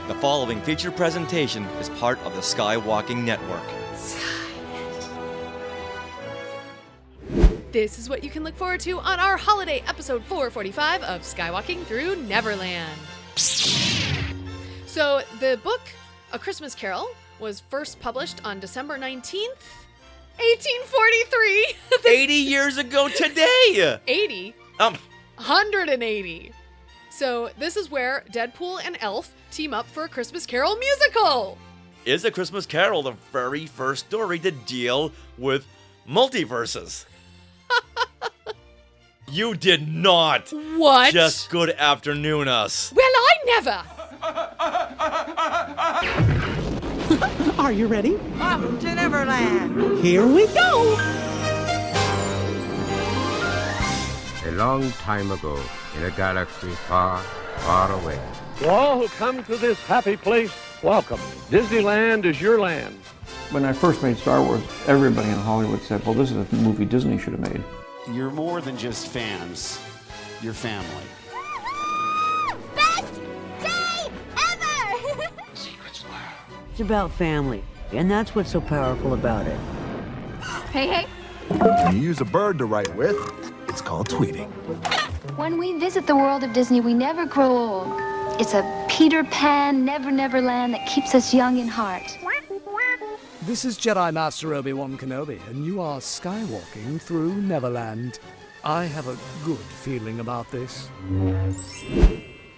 The following feature presentation is part of the Skywalking Network. This is what you can look forward to on our holiday episode 445 of Skywalking Through Neverland. So the book, A Christmas Carol, was first published on December 19th, 1843. 80 years ago today! 80? 180. So this is where Deadpool and Elf team up for a Christmas Carol musical. Is A Christmas Carol the very first story to deal with multiverses? You did not. What? Just good afternoon us. Well, I never. Are you ready? Welcome to Neverland. Here we go. A long time ago, in a galaxy far, far away. To all who come to this happy place, welcome. Disneyland is your land. When I first made Star Wars, everybody in Hollywood said, well, this is a movie Disney should have made. You're more than just fans. You're family. Best day ever! Secrets lab. It's about family, and that's what's so powerful about it. Hey. When you use a bird to write with, it's called tweeting. When we visit the world of Disney, we never grow old. It's a Peter Pan, Never land that keeps us young in heart. This is Jedi Master Obi-Wan Kenobi, and you are skywalking through Neverland. I have a good feeling about this.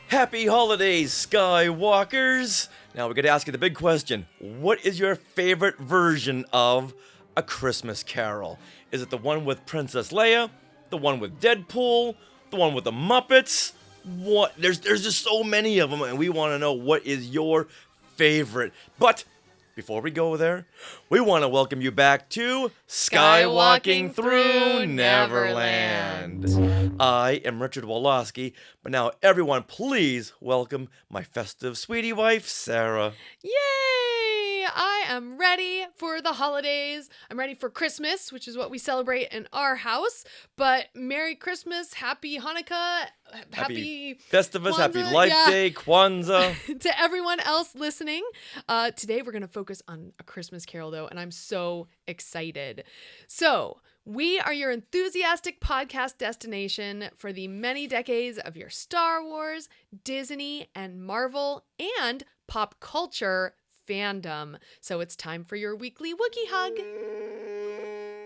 Happy holidays, Skywalkers! Now we're going to ask you the big question. What is your favorite version of A Christmas Carol? Is it the one with Princess Leia? The one with Deadpool? The one with the Muppets? What? There's just so many of them, and we want to know what is your favorite. But before we go there, we want to welcome you back to Skywalking Through Neverland. I am Richard Woloski, but now everyone please welcome my festive sweetie wife, Sarah. Yay! I am ready for the holidays. I'm ready for Christmas, which is what we celebrate in our house. But Merry Christmas, Happy Hanukkah, Happy Festivus, Kwanzaa, Happy Life Day, Kwanzaa. To everyone else listening, today we're going to focus on A Christmas Carol, though, and I'm so excited. So, we are your enthusiastic podcast destination for the many decades of your Star Wars, Disney, and Marvel, and pop culture fandom. So it's time for your weekly Wookiee hug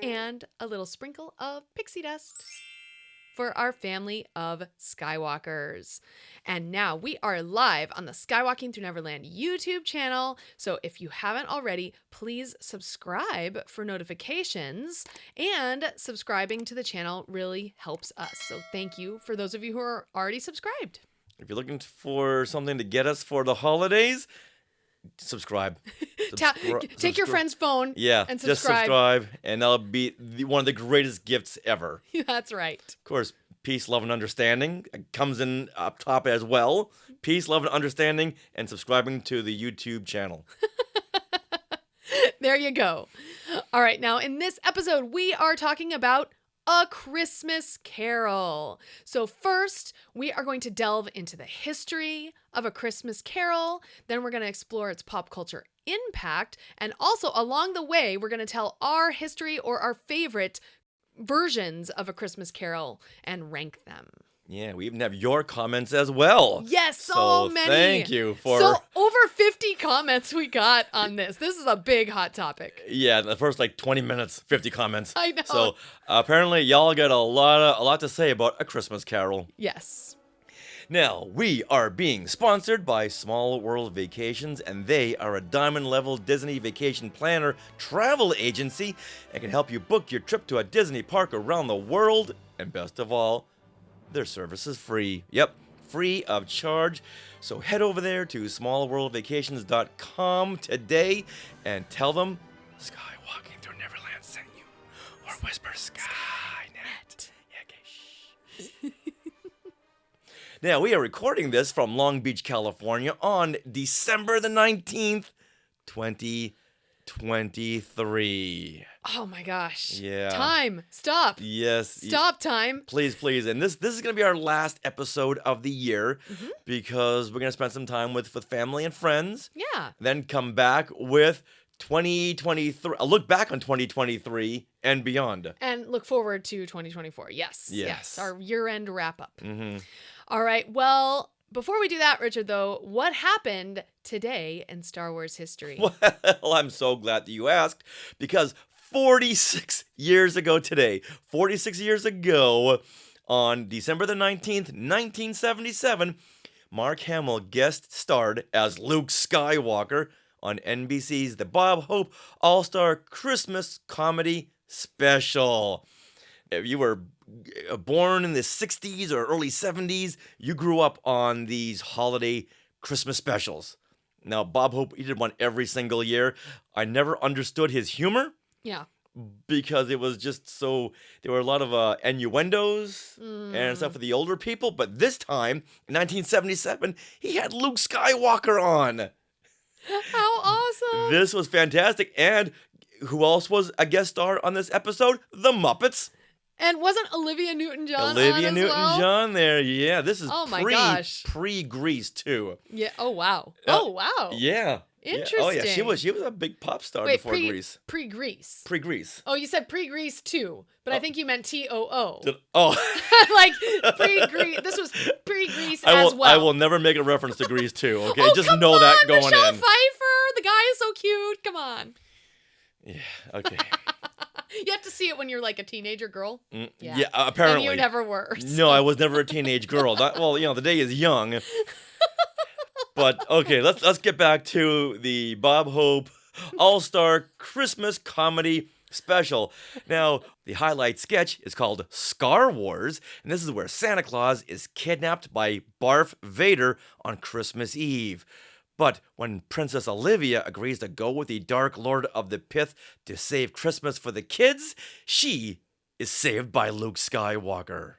and a little sprinkle of pixie dust for our family of Skywalkers. And now we are live on the Skywalking Through Neverland YouTube channel. So if you haven't already, please subscribe for notifications. And subscribing to the channel really helps us. So thank you for those of you who are already subscribed. If you're looking for something to get us for the holidays, subscribe. Take your friend's phone and subscribe. Just subscribe, and that'll be one of the greatest gifts ever. That's right. Of course, peace, love, and understanding comes in up top as well. Peace, love, and understanding, and subscribing to the YouTube channel. There you go. All right, now in this episode, we are talking about A Christmas Carol. So first, we are going to delve into the history of A Christmas Carol. Then we're going to explore its pop culture impact. And also along the way, we're going to tell our history or our favorite versions of A Christmas Carol and rank them. Yeah, we even have your comments as well. Yes, so many. Thank you for... So over 50 comments we got on this. This is a big hot topic. Yeah, the first 20 minutes, 50 comments. I know. So apparently y'all got a lot to say about A Christmas Carol. Yes. Now, we are being sponsored by Small World Vacations, and they are a diamond-level Disney vacation planner travel agency and can help you book your trip to a Disney park around the world. And best of all, their service is free. Yep, free of charge. So head over there to smallworldvacations.com today and tell them Skywalking Through Neverland sent you. Or whisper Skynet. Yeah, okay, shh. Now, we are recording this from Long Beach, California on December the 19th, 2020. 2023. Oh my gosh. Yeah. Time. Stop. Yes. Stop time. Please, please. And this is going to be our last episode of the year Mm-hmm. because we're going to spend some time with family and friends. Yeah. Then come back with 2023. A look back on 2023 and beyond. And look forward to 2024. Yes. Yes. Our year-end wrap-up. Mm-hmm. All right. Well, before we do that, Richard, though, what happened today in Star Wars history? Well, I'm so glad that you asked because 46 years ago today, 46 years ago, on December the 19th, 1977, Mark Hamill guest starred as Luke Skywalker on NBC's The Bob Hope All-Star Christmas Comedy Special. If you were born in the 60s or early 70s, you grew up on these holiday Christmas specials. Now, Bob Hope, he did one every single year. I never understood his humor. Yeah. Because it was just so, there were a lot of innuendos and stuff for the older people. But this time, in 1977, he had Luke Skywalker on. How awesome. This was fantastic. And who else was a guest star on this episode? The Muppets. And wasn't Olivia Newton-John Olivia on as well? Newton-John there. Yeah, this is Oh my gosh. pre-Grease too. Yeah. Oh, wow. Oh, wow. Yeah. Interesting. Yeah. Oh yeah, she was a big pop star Wait, before Grease. Pre-Grease. Pre-Grease. Oh, you said pre-Grease too, but I think you meant TOO. Oh. Like pre-Grease. This was pre-Grease I as well. I will never make a reference to Grease 2, okay? Oh, Just come know on, that going Michelle in. Pfeiffer. The guy is so cute. Come on. Yeah, okay. You have to see it when you're like a teenager girl. Yeah, apparently. And you never were. No, I was never a teenage girl. Well, the day is young. But okay, let's get back to the Bob Hope All-Star Christmas Comedy Special. Now, the highlight sketch is called Scar Wars, and this is where Santa Claus is kidnapped by Darth Vader on Christmas Eve. But when Princess Olivia agrees to go with the Dark Lord of the Pith to save Christmas for the kids, she is saved by Luke Skywalker.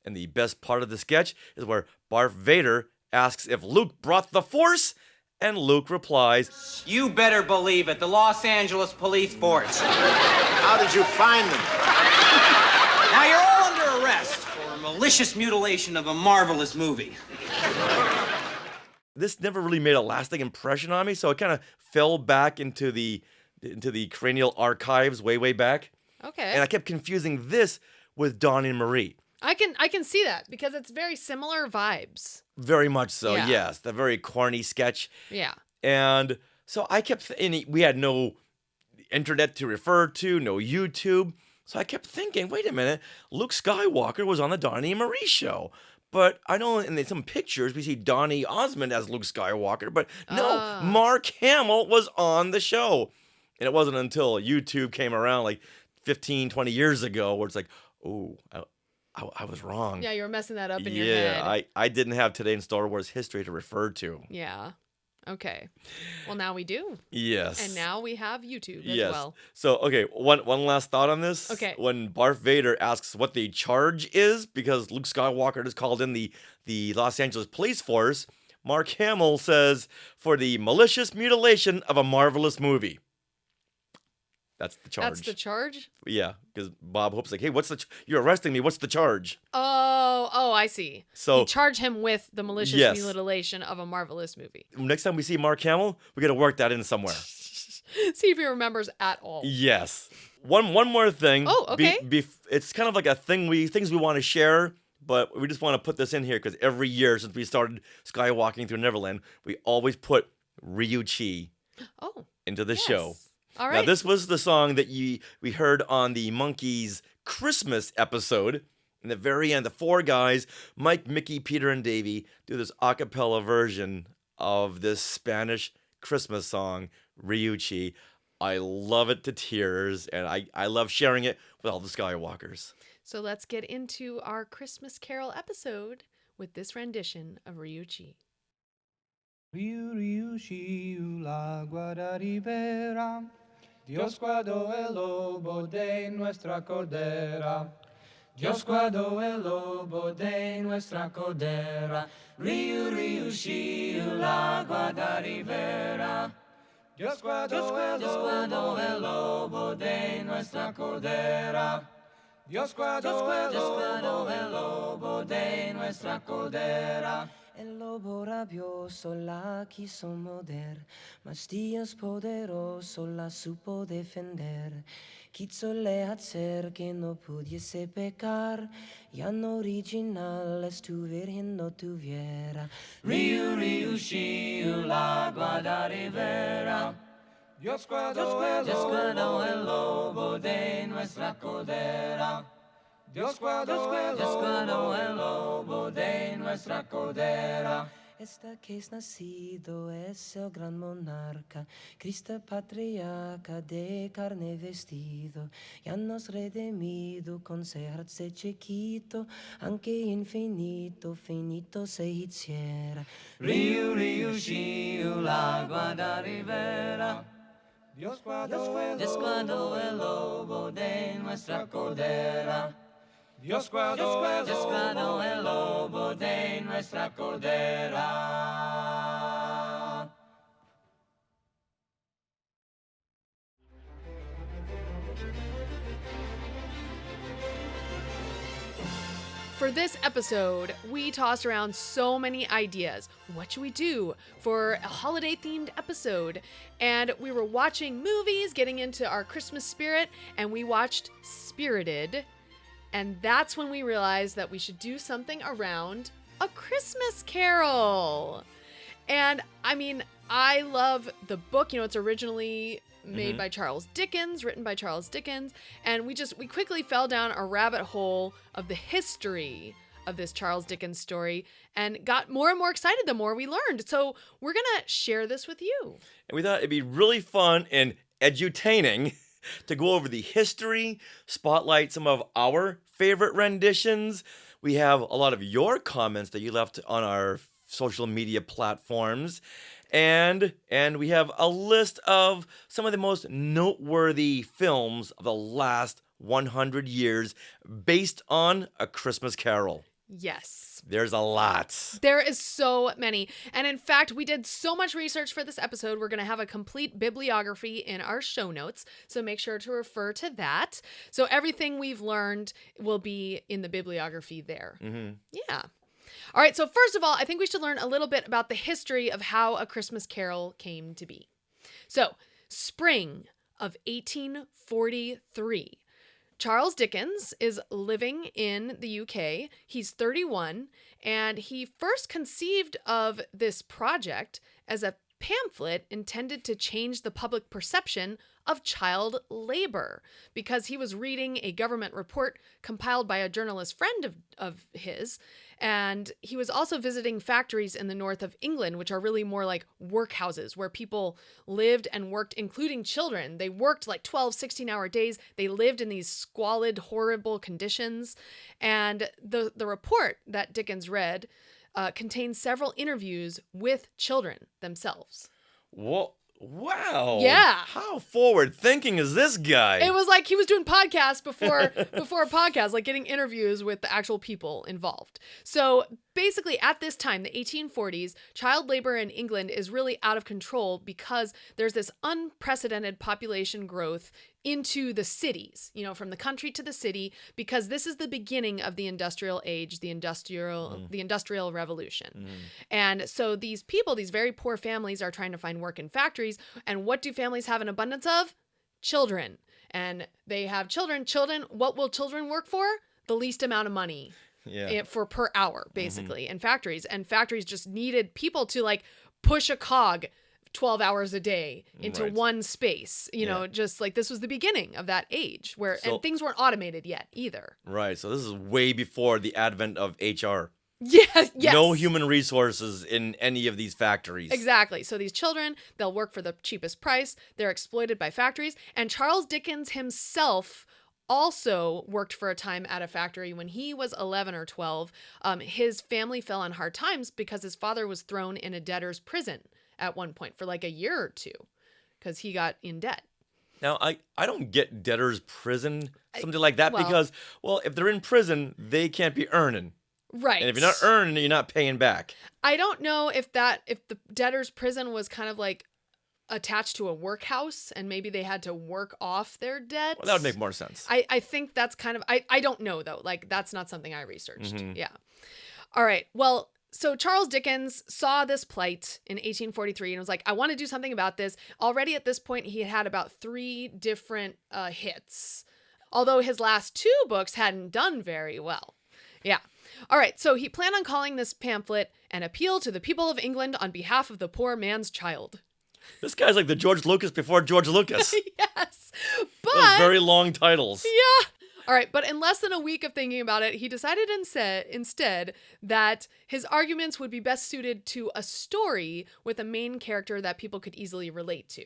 And the best part of the sketch is where Darth Vader asks if Luke brought the Force, and Luke replies, "You better believe it, the Los Angeles Police Force." How did you find them? Now you're all under arrest for malicious mutilation of a marvelous movie. This never really made a lasting impression on me, so it kind of fell back into the cranial archives way back. Okay. And I kept confusing this with Donnie and Marie. I can see that because it's very similar vibes. Very much so, Yeah. yes. The very corny sketch. Yeah. And so I kept thinking, we had no internet to refer to, no YouTube. So I kept thinking, wait a minute, Luke Skywalker was on the Donnie and Marie show. But I know in some pictures we see Donnie Osmond as Luke Skywalker, but no, Mark Hamill was on the show. And it wasn't until YouTube came around like 15, 20 years ago where it's like, oh, I was wrong. Yeah, you were messing that up in your head. Yeah, I didn't have today in Star Wars history to refer to. Yeah. Okay. Well, now we do. Yes. And now we have YouTube as Yes. well. So, okay, one last thought on this. Okay. When Darth Vader asks what the charge is, because Luke Skywalker just called in the Los Angeles Police Force, Mark Hamill says, for the malicious mutilation of a marvelous movie. That's the charge. That's the charge? Yeah, because Bob Hope's like, hey, you're arresting me, what's the charge? Oh, I see. So you charge him with the malicious Yes. mutilation of a marvelous movie. Next time we see Mark Hamill, we got to work that in somewhere. See if he remembers at all. Yes. One more thing. Oh, okay. It's kind of like things we want to share, but we just want to put this in here because every year since we started Skywalking through Neverland, we always put Ryuichi into the show. All right. Now, this was the song that we heard on the Monkees Christmas episode. In the very end, the four guys, Mike, Mickey, Peter, and Davey, do this a cappella version of this Spanish Christmas song, Ryuichi. I love it to tears, and I love sharing it with all the Skywalkers. So let's get into our Christmas Carol episode with this rendition of Ryuichi. Ryuichi la guarda ribera, Dios guardó el lobo de nuestra cordera. Dios guardó el lobo de nuestra cordera. Ryuichi la guarda ribera, Dios guardó el lobo de nuestra cordera. Dios guardó el lobo de nuestra cordera. El lobo rabioso la quiso morder, mas Dios poderoso la supo defender. Quízole hacer que no pudiese pecar, ya no originales tu virgen no tuviera. Riu, riu, shiu, la guarda rivera. Dios guardó el lobo de nuestra cordera. Dios guardó el lobo de nuestra cordera. Esta que es nacido es el gran monarca, Cristo patriarca de carne vestido, ya nos redimido con serse chiquito, aunque infinito, finito se hiciera. Riu, riu, shiu, la guarda rivera. Dios guardó el lobo de nuestra cordera. Dios guardó el lobo de nuestra cordera. For this episode, we tossed around so many ideas. What should we do for a holiday-themed episode? And we were watching movies, getting into our Christmas spirit, and we watched Spirited. And that's when we realized that we should do something around A Christmas Carol. And I mean, I love the book. You know, it's originally made by Charles Dickens, written by Charles Dickens. And we quickly fell down a rabbit hole of the history of this Charles Dickens story and got more and more excited the more we learned. So we're going to share this with you. And we thought it'd be really fun and edutaining to go over the history, spotlight some of our favorite renditions. We have a lot of your comments that you left on our social media platforms. And we have a list of some of the most noteworthy films of the last 100 years based on A Christmas Carol. Yes. There's a lot. There is so many. And in fact, we did so much research for this episode. We're going to have a complete bibliography in our show notes. So make sure to refer to that. So everything we've learned will be in the bibliography there. Yeah. All right. So first of all, I think we should learn a little bit about the history of how A Christmas Carol came to be. So spring of 1843. Charles Dickens is living in the UK. He's 31, and he first conceived of this project as a pamphlet intended to change the public perception of child labor because he was reading a government report compiled by a journalist friend of his. And he was also visiting factories in the north of England, which are really more like workhouses where people lived and worked, including children. They worked like 12, 16-hour days. They lived in these squalid, horrible conditions. And the report that Dickens read contains several interviews with children themselves. Whoa. Wow. Yeah. How forward thinking is this guy? It was like he was doing podcasts before a podcast, like getting interviews with the actual people involved. So basically at this time, the 1840s, child labor in England is really out of control because there's this unprecedented population growth into the cities, you know, from the country to the city, because this is the beginning of the industrial age, the industrial revolution. And so these people, these very poor families are trying to find work in factories. And what do families have an abundance of? Children. And they have children. What will children work for? The least amount of money. For per hour, basically, in factories. And factories just needed people to like push a cog 12 hours a day into one space, you know, just like this was the beginning of that age where, and things weren't automated yet either. Right. So this is way before the advent of HR. Yes. No human resources in any of these factories. Exactly. So these children, they'll work for the cheapest price. They're exploited by factories. And Charles Dickens himself also worked for a time at a factory when he was 11 or 12. His family fell on hard times because his father was thrown in a debtor's prison at one point for like a year or two because he got in debt. Now, I don't get debtor's prison, something like that, because, well, if they're in prison, they can't be earning. Right. And if you're not earning, you're not paying back. I don't know if the debtor's prison was kind of like attached to a workhouse and maybe they had to work off their debt. Well, that would make more sense. I think that's kind of, I don't know though. Like that's not something I researched. Yeah. All right. Well, so Charles Dickens saw this plight in 1843 and was like, I want to do something about this. Already at this point, he had about 3 different hits, although his last 2 books hadn't done very well. Yeah. All right. So he planned on calling this pamphlet An Appeal to the People of England on Behalf of the Poor Man's Child. This guy's like the George Lucas before George Lucas. Yes. But those very long titles. Yeah. All right, but in less than a week of thinking about it, he decided instead that his arguments would be best suited to a story with a main character that people could easily relate to,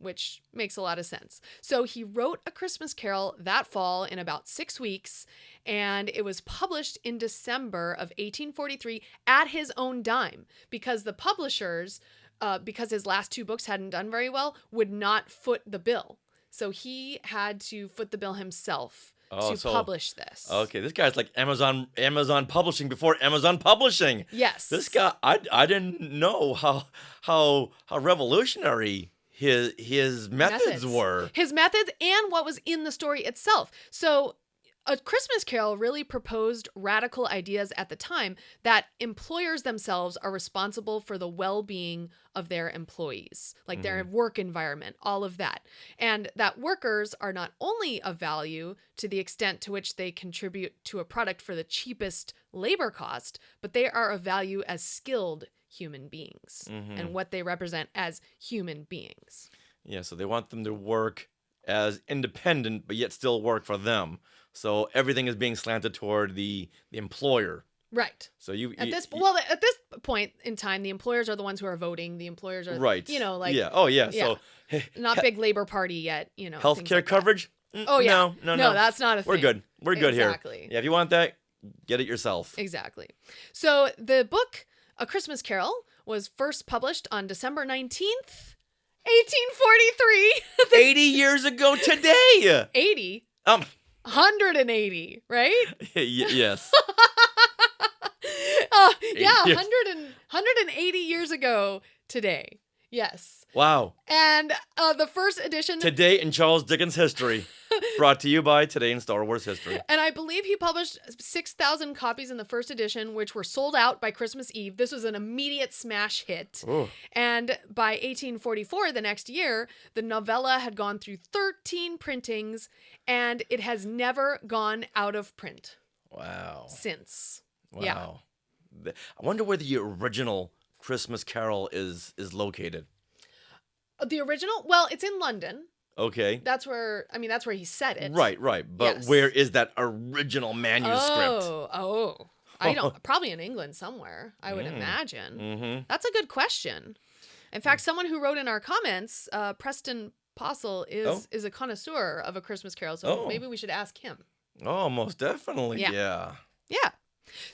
which makes a lot of sense. So he wrote A Christmas Carol that fall in about 6 weeks, and it was published in December of 1843 at his own dime because the publishers, because his last 2 books hadn't done very well, would not foot the bill. So he had to foot the bill himself. Publish this. Okay, this guy's like Amazon Publishing before Amazon Publishing. Yes. This guy, I didn't know how revolutionary his methods were. His methods and what was in the story itself. So A Christmas Carol really proposed radical ideas at the time that employers themselves are responsible for the well-being of their employees, like their work environment, all of that. And that workers are not only of value to the extent to which they contribute to a product for the cheapest labor cost, but they are of value as skilled human beings and what they represent as human beings. Yeah, so they want them to work as independent, but yet still work for them. So everything is being slanted toward the employer. Right. So at this point in time, the employers are the ones who are voting. The employers are right. Yeah. Oh yeah. So not big labor party yet. Healthcare like coverage. No, that's not a thing. We're good. We're good exactly. here. Yeah. If you want that, get it yourself. Exactly. So the book A Christmas Carol was first published on December 19th, 1843. 80 years ago today. 80. 180, right? Yes. Yeah, 180 years ago today. Yes. Wow. And the first edition... Today in Charles Dickens history. Brought to you by Today in Star Wars history. And I believe he published 6,000 copies in the first edition, which were sold out by Christmas Eve. This was an immediate smash hit. Ooh. And by 1844, the next year, the novella had gone through 13 printings, and it has never gone out of print. Wow. Since. Wow. Yeah. I wonder where the original Christmas Carol is located. The original? Well, it's in London. Okay. That's where he said it. Right. But yes. Where is that original manuscript? I don't, probably in England somewhere, I would imagine. Mm-hmm. That's a good question. In fact, someone who wrote in our comments, Preston Postle is a connoisseur of A Christmas Carol, so maybe we should ask him. Oh, most definitely. Yeah.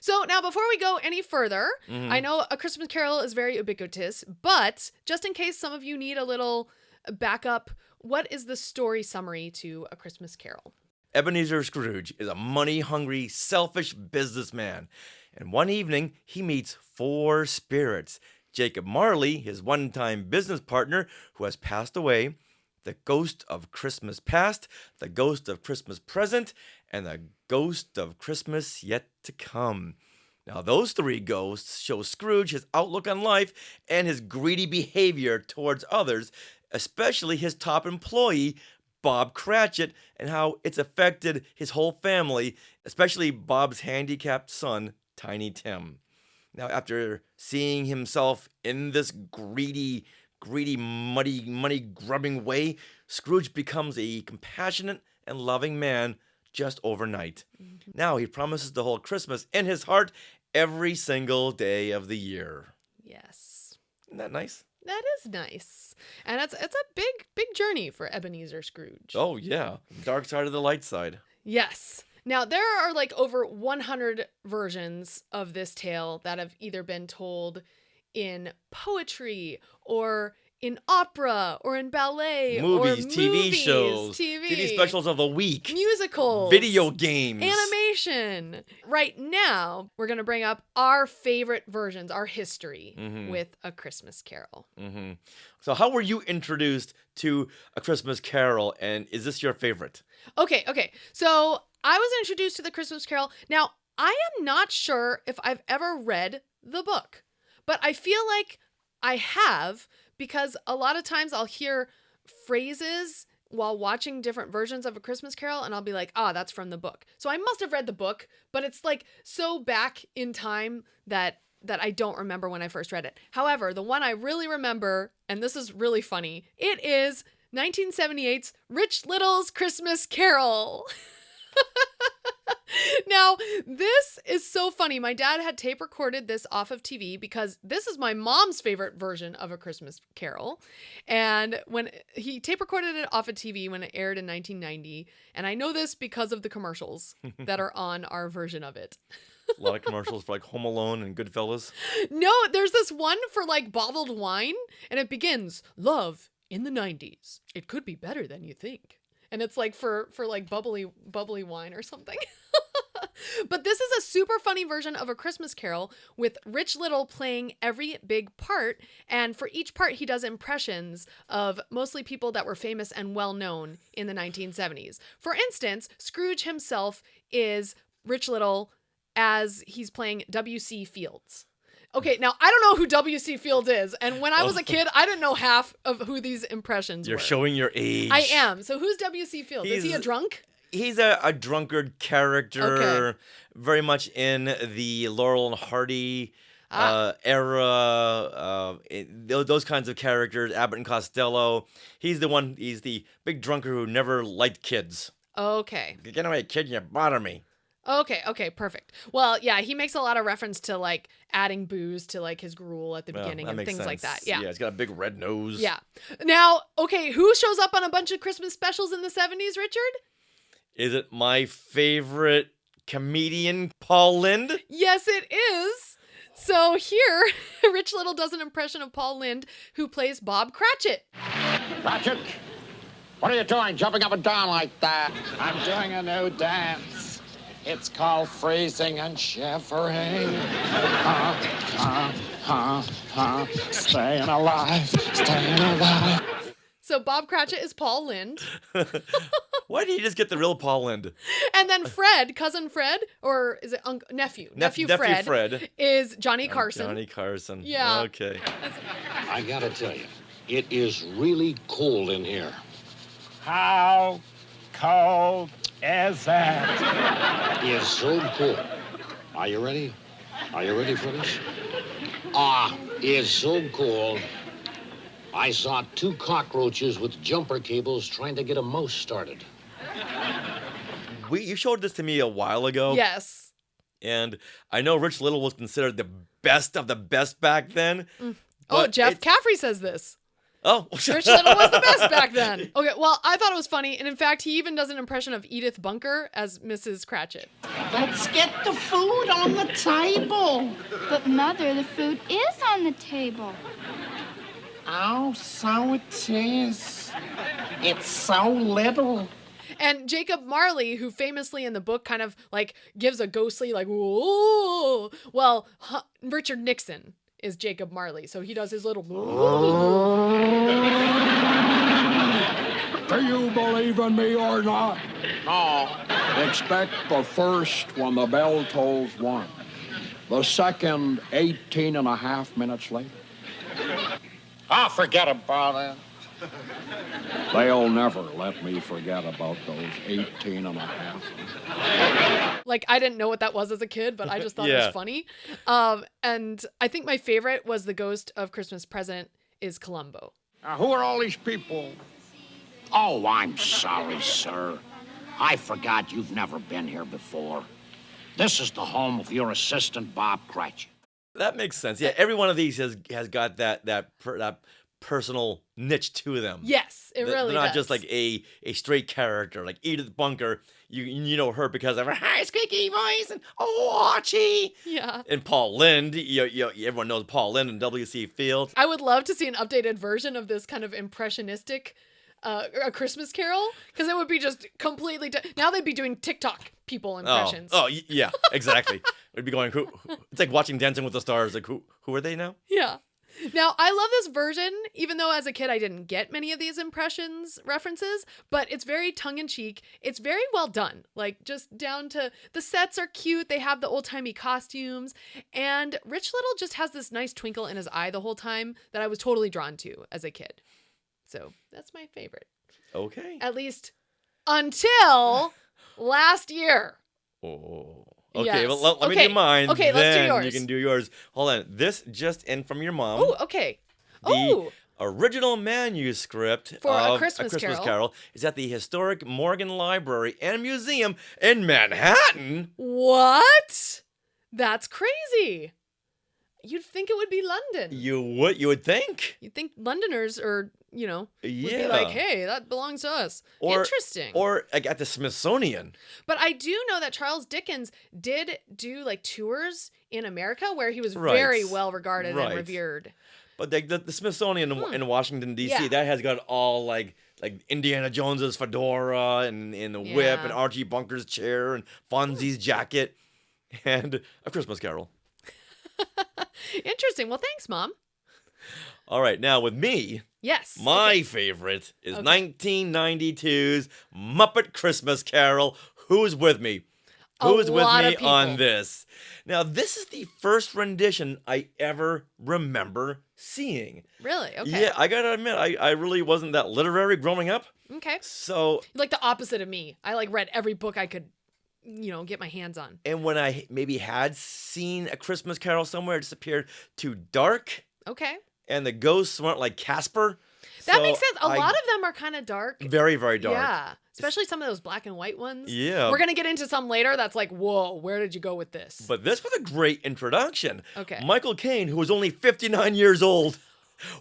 So now before we go any further, I know A Christmas Carol is very ubiquitous, but just in case some of you need a little backup, what is the story summary to A Christmas Carol? Ebenezer Scrooge is a money-hungry, selfish businessman. And one evening, he meets 4 spirits. Jacob Marley, his one-time business partner who has passed away, the ghost of Christmas past, the ghost of Christmas present, and the ghost of Christmas yet to come. Now, those 3 ghosts show Scrooge his outlook on life and his greedy behavior towards others, especially his top employee, Bob Cratchit, and how it's affected his whole family, especially Bob's handicapped son, Tiny Tim. Now, after seeing himself in this greedy, money-grubbing way, Scrooge becomes a compassionate and loving man just overnight. Now, he promises to hold Christmas in his heart every single day of the year. Yes. Isn't that nice? That is nice. And it's a big journey for Ebenezer Scrooge. Oh, yeah. Dark side of the light side. Yes. Now, there are like over 100 versions of this tale that have either been told in poetry or in opera or in ballet Movies, or TV shows, TV. TV specials of the week, musicals, video games, animation. Right now, we're going to bring up our favorite versions, our history with A Christmas Carol. So how were you introduced to A Christmas Carol, and is this your favorite? Okay. So I was introduced to The Christmas Carol. Now, I am not sure if I've ever read the book, but I feel like I have, because a lot of times I'll hear phrases while watching different versions of A Christmas Carol, and I'll be like, that's from the book. So I must have read the book, but it's like so back in time that I don't remember when I first read it. However, the one I really remember, and this is really funny, it is 1978's Rich Little's Christmas Carol. Now, this is so funny. My dad had tape recorded this off of TV because this is my mom's favorite version of A Christmas Carol. And when he tape recorded it off of TV when it aired in 1990, and I know this because of the commercials that are on our version of it. A lot of commercials for like Home Alone and Goodfellas. No, there's this one for like bottled wine, and it begins, "Love in the 90s. It could be better than you think." And it's like for like bubbly wine or something. But this is a super funny version of A Christmas Carol with Rich Little playing every big part. And for each part, he does impressions of mostly people that were famous and well known in the 1970s. For instance, Scrooge himself is Rich Little as he's playing W.C. Fields. Okay, now I don't know who W.C. Fields is, and when I was a kid, I didn't know half of who these impressions were. You're showing your age. I am. So who's W.C. Fields? Is he a drunk? He's a drunkard character, very much in the Laurel and Hardy era, those kinds of characters, Abbott and Costello. He's the big drunkard who never liked kids. Okay. Get away, kid, you bother me. Okay, perfect. Well, yeah, he makes a lot of reference to like adding booze to like his gruel at the beginning and things like that. Yeah, he's got a big red nose. Yeah. Now, okay, who shows up on a bunch of Christmas specials in the 70s, Richard? Is it my favorite comedian, Paul Lynde? Yes, it is. So here, Rich Little does an impression of Paul Lynde, who plays Bob Cratchit. Cratchit, what are you doing, jumping up and down like that? I'm doing a new dance. It's called freezing and shivering. Staying alive, staying alive. So Bob Cratchit is Paul Lynde. Why did he just get the real Paul Lynde? And then Fred, cousin Fred, or is it nephew? Nephew Fred is Johnny Carson. Johnny Carson. Yeah. Okay. I gotta tell you, it is really cold in here. How cold is that? It's so cold. Are you ready? Are you ready for this? It's so cold. I saw 2 cockroaches with jumper cables trying to get a mouse started. You showed this to me a while ago. Yes. And I know Rich Little was considered the best of the best back then. Oh, Jeff Caffrey says this. Oh. Rich Little was the best back then. Okay, well, I thought it was funny. And in fact, he even does an impression of Edith Bunker as Mrs. Cratchit. Let's get the food on the table. But, Mother, the food is on the table. Oh, so it is. It's so little. And Jacob Marley, who famously in the book kind of like gives a ghostly like, whoa. Well, Richard Nixon is Jacob Marley, so he does his little. Do you believe in me or not? No. Expect the first when the bell tolls 1. The second 18 and a half minutes later. Forget about it. They'll never let me forget about those 18 and a half. Like, I didn't know what that was as a kid, but I just thought it was funny. And I think my favorite was the ghost of Christmas Present is Columbo. Who are all these people? Oh, I'm sorry, sir. I forgot you've never been here before. This is the home of your assistant, Bob Cratchit. That makes sense. Yeah, every one of these has got that personal niche to them. Yes, it really They're not does. just like a straight character. Like Edith Bunker, you know her because of her high squeaky voice and Archie. Yeah. And Paul Lynde, everyone knows Paul Lynde and W.C. Fields. I would love to see an updated version of this kind of impressionistic A Christmas Carol, because it would be just completely now they'd be doing TikTok people impressions. Yeah, exactly. We'd be going, who? It's like watching Dancing with the Stars. Like, who are they now? Yeah. Now, I love this version, even though as a kid I didn't get many of these impressions references, but it's very tongue-in-cheek. It's very well done. Like, just down to the sets are cute. They have the old-timey costumes. And Rich Little just has this nice twinkle in his eye the whole time that I was totally drawn to as a kid. So that's my favorite. Okay. At least until last year. Oh. Okay, Yes. well, let me do mine. Okay, let's do then yours. You can do yours. Hold on. This just in from your mom. Oh, okay. The original manuscript For of A Christmas Carol. is at the Historic Morgan Library and Museum in Manhattan. What? That's crazy. You'd think it would be London. You would think. You'd think Londoners are, would be Yeah. like, hey, that belongs to us. Interesting. Or like at the Smithsonian. But I do know that Charles Dickens did do like tours in America where he was Right. very well regarded Right. and revered. But the Smithsonian in Washington, D.C., Yeah. that has got all like Indiana Jones's fedora and the whip Yeah. and Archie Bunker's chair and Fonzie's jacket and A Christmas Carol. Interesting. Well, thanks, Mom. All right, now with me, Yes. my favorite is 1992's Muppet Christmas Carol. Who's with me? Who's with lot of me people. on this? Now, this is the first rendition I ever remember seeing. Really? Okay. Yeah, I gotta admit, I really wasn't that literary growing up. Okay. So, Like the opposite of me. I like read every book I could, get my hands on. and when I maybe had seen A Christmas Carol somewhere, it just appeared too dark, Okay. and the ghosts weren't like Casper. That So makes sense. A I- lot of them are kind of dark. Very, very dark. Yeah. Especially some of those black and white ones. Yeah. We're going to get into some later that's like, whoa, where did you go with this? But this was a great introduction. Okay. Michael Caine, who was only 59 years old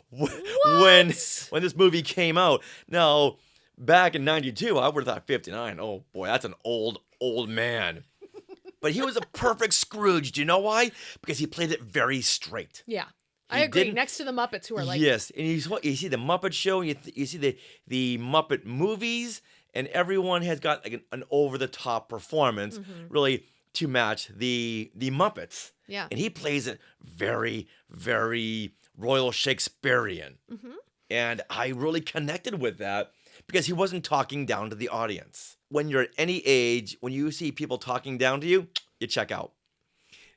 when this movie came out. Now, back in 92, I would have thought 59. Oh boy, that's an old man. But he was a perfect Scrooge. Do you know why? Because he played it very straight. Yeah. I He agree. didn't- Next to the Muppets who are like, Yes, and you see the Muppet Show, you see the Muppet movies, and everyone has got like an over-the-top performance, really to match the Muppets. Yeah. And he plays it very, very Royal Shakespearean. And I really connected with that because he wasn't talking down to the audience. When you're at any age, when you see people talking down to you, you check out.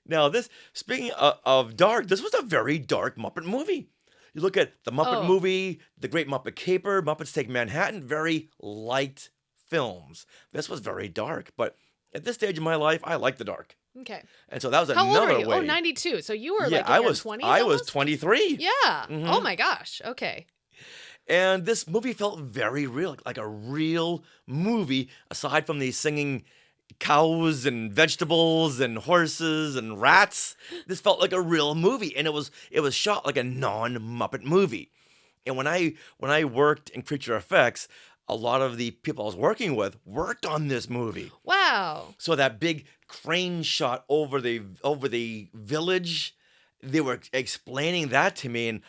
Now, speaking of dark, this was a very dark Muppet movie. You look at the Muppet movie, The Great Muppet Caper, Muppets Take Manhattan, very light films. This was very dark, but at this stage of my life, I like the dark. okay. And so that was How old another are you? way. Oh, 92. So you were Yeah, like in I your was 20s I was almost? 23. Yeah. Mhm. Oh my gosh. Okay. And this movie felt very real, like a real movie, aside from the singing cows and vegetables and horses and rats. This felt like a real movie, and it was shot like a non-Muppet movie. And when I worked in creature effects, a lot of the people I was working with worked on this movie. Wow. So that big crane shot over the village, they were explaining that to me, and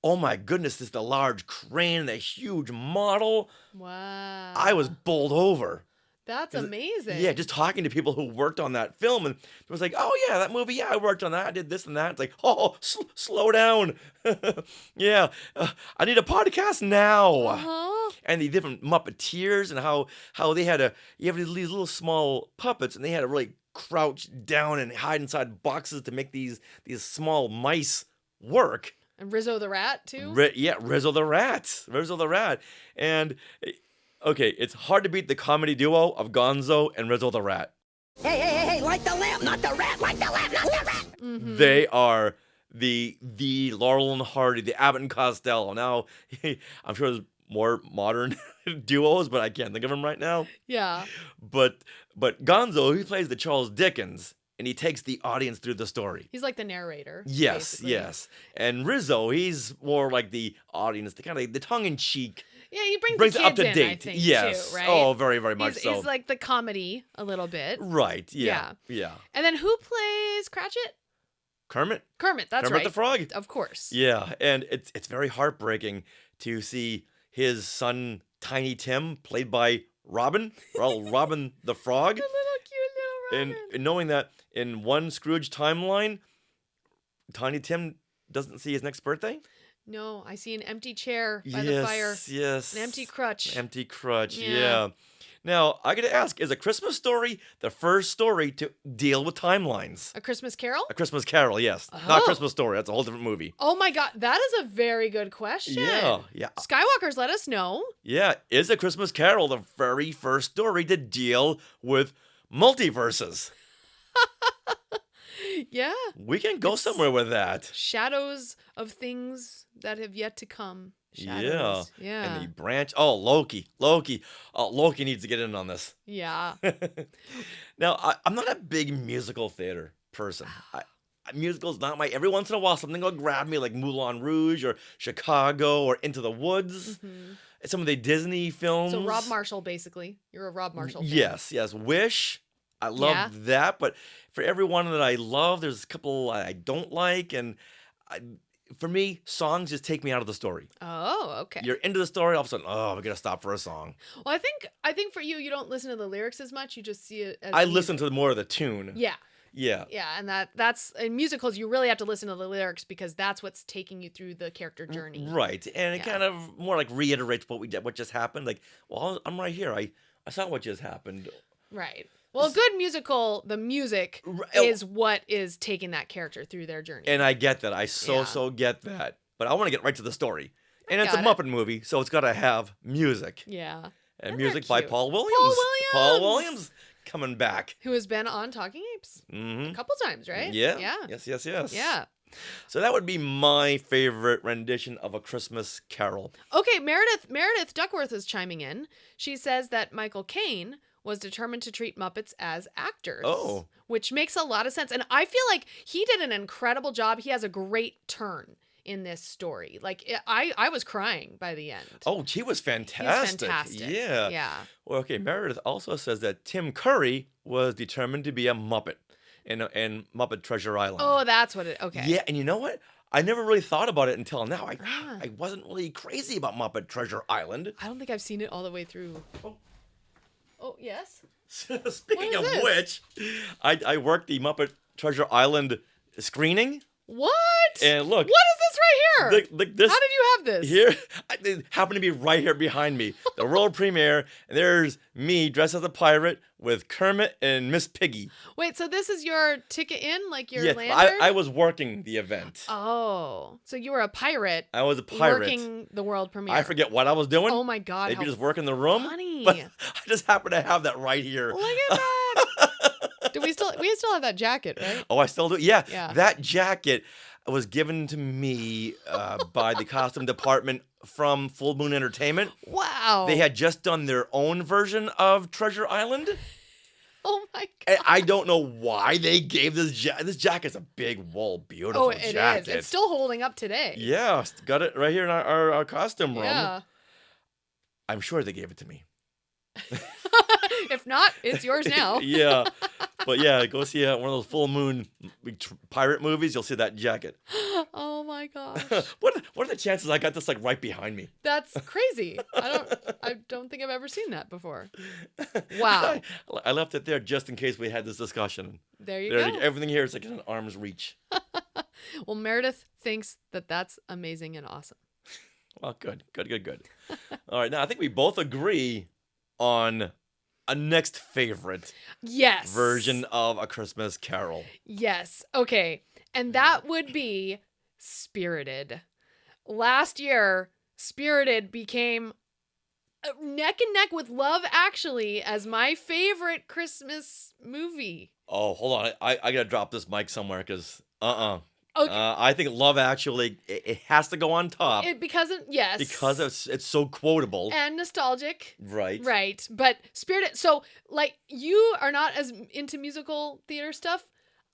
oh my goodness, this is the large crane, the huge model. Wow. I was bowled over. That's amazing. Yeah, just talking to people who worked on that film, and it was like, oh yeah, that movie, yeah, I worked on that, I did this and that. It's like, oh, slow down. Yeah, I need a podcast now. Uh-huh. And the different Muppeteers and how they had you have these little small puppets, and they had to really crouch down and hide inside boxes to make these small mice work. And Rizzo the Rat, too? Rizzo the Rat. And, okay, it's hard to beat the comedy duo of Gonzo and Rizzo the Rat. Hey, like the lamp, not the rat, like the lamp, not the rat. They are the Laurel and Hardy, the Abbott and Costello. Now, I'm sure there's more modern duos, but I can't think of them right now. Yeah. But Gonzo, he plays the Charles Dickens and he takes the audience through the story. He's like the narrator. Yes, basically. yes. And Rizzo, he's more like the audience, the kind of the tongue-in-cheek. Yeah, he brings Brings the it kids up to in, date. I think, Yes. too, right? Oh, very, very much so. He's like the comedy a little bit. Right. Yeah. And then who plays Cratchit? Kermit. Kermit, that's Kermit right. the Frog. Of course. Yeah, and it's very heartbreaking to see his son Tiny Tim, played by Robin the Frog. The little cute little Robin. And knowing that in one Scrooge timeline, Tiny Tim doesn't see his next birthday. No, I see an empty chair by the fire. Yes. An empty crutch. Empty crutch, yeah. Now, I gotta ask, is A Christmas Story the first story to deal with timelines? A Christmas Carol? A Christmas Carol, yes. Not Christmas Story, that's a whole different movie. Oh my God, that is a very good question. Yeah. Skywalkers, let us know. Yeah, is A Christmas Carol the very first story to deal with multiverses? Yeah. We can go somewhere with that. Shadows of things that have yet to come. Shadows. Yeah. And the branch. Oh, Loki. Loki needs to get in on this. Yeah. Now, I'm not a big musical theater person. Musicals not my. Every once in a while, something will grab me, like Moulin Rouge or Chicago or Into the Woods. Mm-hmm. Some of the Disney films. So Rob Marshall, basically. You're a Rob Marshall fan. Yes. Wish. I love that, but for every one that I love, there's a couple I don't like, and for me, songs just take me out of the story. Oh, okay. You're into the story, all of a sudden, we're gonna stop for a song. Well, I think for you don't listen to the lyrics as much. You just see it as I music. listen to more of the tune. Yeah. Yeah. Yeah, and that's in musicals you really have to listen to the lyrics because that's what's taking you through the character journey. Right, and it kind of more like reiterates what just happened. Like, well, I'm right here. I saw what just happened. Right. Well, a good musical, the music is what is taking that character through their journey. And I get that. I so get that. But I want to get right to the story. And it's a Muppet movie, so it's got to have music. Yeah. And music by Paul Williams. Paul Williams coming back. Who has been on Talking Apes a couple times, right? Yeah. Yeah. Yes. Yeah. So that would be my favorite rendition of A Christmas Carol. Okay, Meredith Duckworth is chiming in. She says that Michael Caine was determined to treat Muppets as actors. Oh. Which makes a lot of sense. And I feel like he did an incredible job. He has a great turn in this story. Like, I was crying by the end. Oh, he was fantastic. He was fantastic. Yeah. Yeah. Well, okay, Meredith also says that Tim Curry was determined to be a Muppet in Muppet Treasure Island. Oh, that's what it, okay. Yeah, and you know what? I never really thought about it until now. I wasn't really crazy about Muppet Treasure Island. I don't think I've seen it all the way through. Oh, yes? Speaking of which, I worked the Muppet Treasure Island screening. What? And look. What is this right here? This, how did you have this? Here, it happened to be right here behind me. The world premiere, and there's me dressed as a pirate with Kermit and Miss Piggy. Wait, so this is your ticket in? Like your Yeah, lantern? I was working the event. Oh, so you were a pirate. I was a pirate. Working the world premiere. I forget what I was doing. Oh my God. Maybe just work in the room. Funny. But I just happen to have that right here. Look at that. Do we still have that jacket, right? Oh, I still do? Yeah. Yeah. That jacket was given to me by the costume department from Full Moon Entertainment. Wow. They had just done their own version of Treasure Island. Oh my God. And I don't know why they gave this jacket. This jacket's a big, wool, beautiful jacket. Oh, it is. It's still holding up today. Yeah, got it right here in our costume room. Yeah. I'm sure they gave it to me. If not, it's yours now. Yeah. But yeah, go see one of those full moon pirate movies. You'll see that jacket. Oh my gosh. What are the chances I got this like right behind me? That's crazy. I don't think I've ever seen that before. Wow. I left it there just in case we had this discussion. There you go. Everything here is like in arm's reach. Well, Meredith thinks that that's amazing and awesome. Well, good. All right, now I think we both agree on a next favorite version of A Christmas Carol. Yes. Okay. And that would be Spirited. Last year, Spirited became neck and neck with Love Actually as my favorite Christmas movie. Oh, hold on. I got to drop this mic somewhere because, Okay. I think Love Actually, it has to go on top. Because it's so quotable. And nostalgic. Right. Right. But Spirited, so like you are not as into musical theater stuff.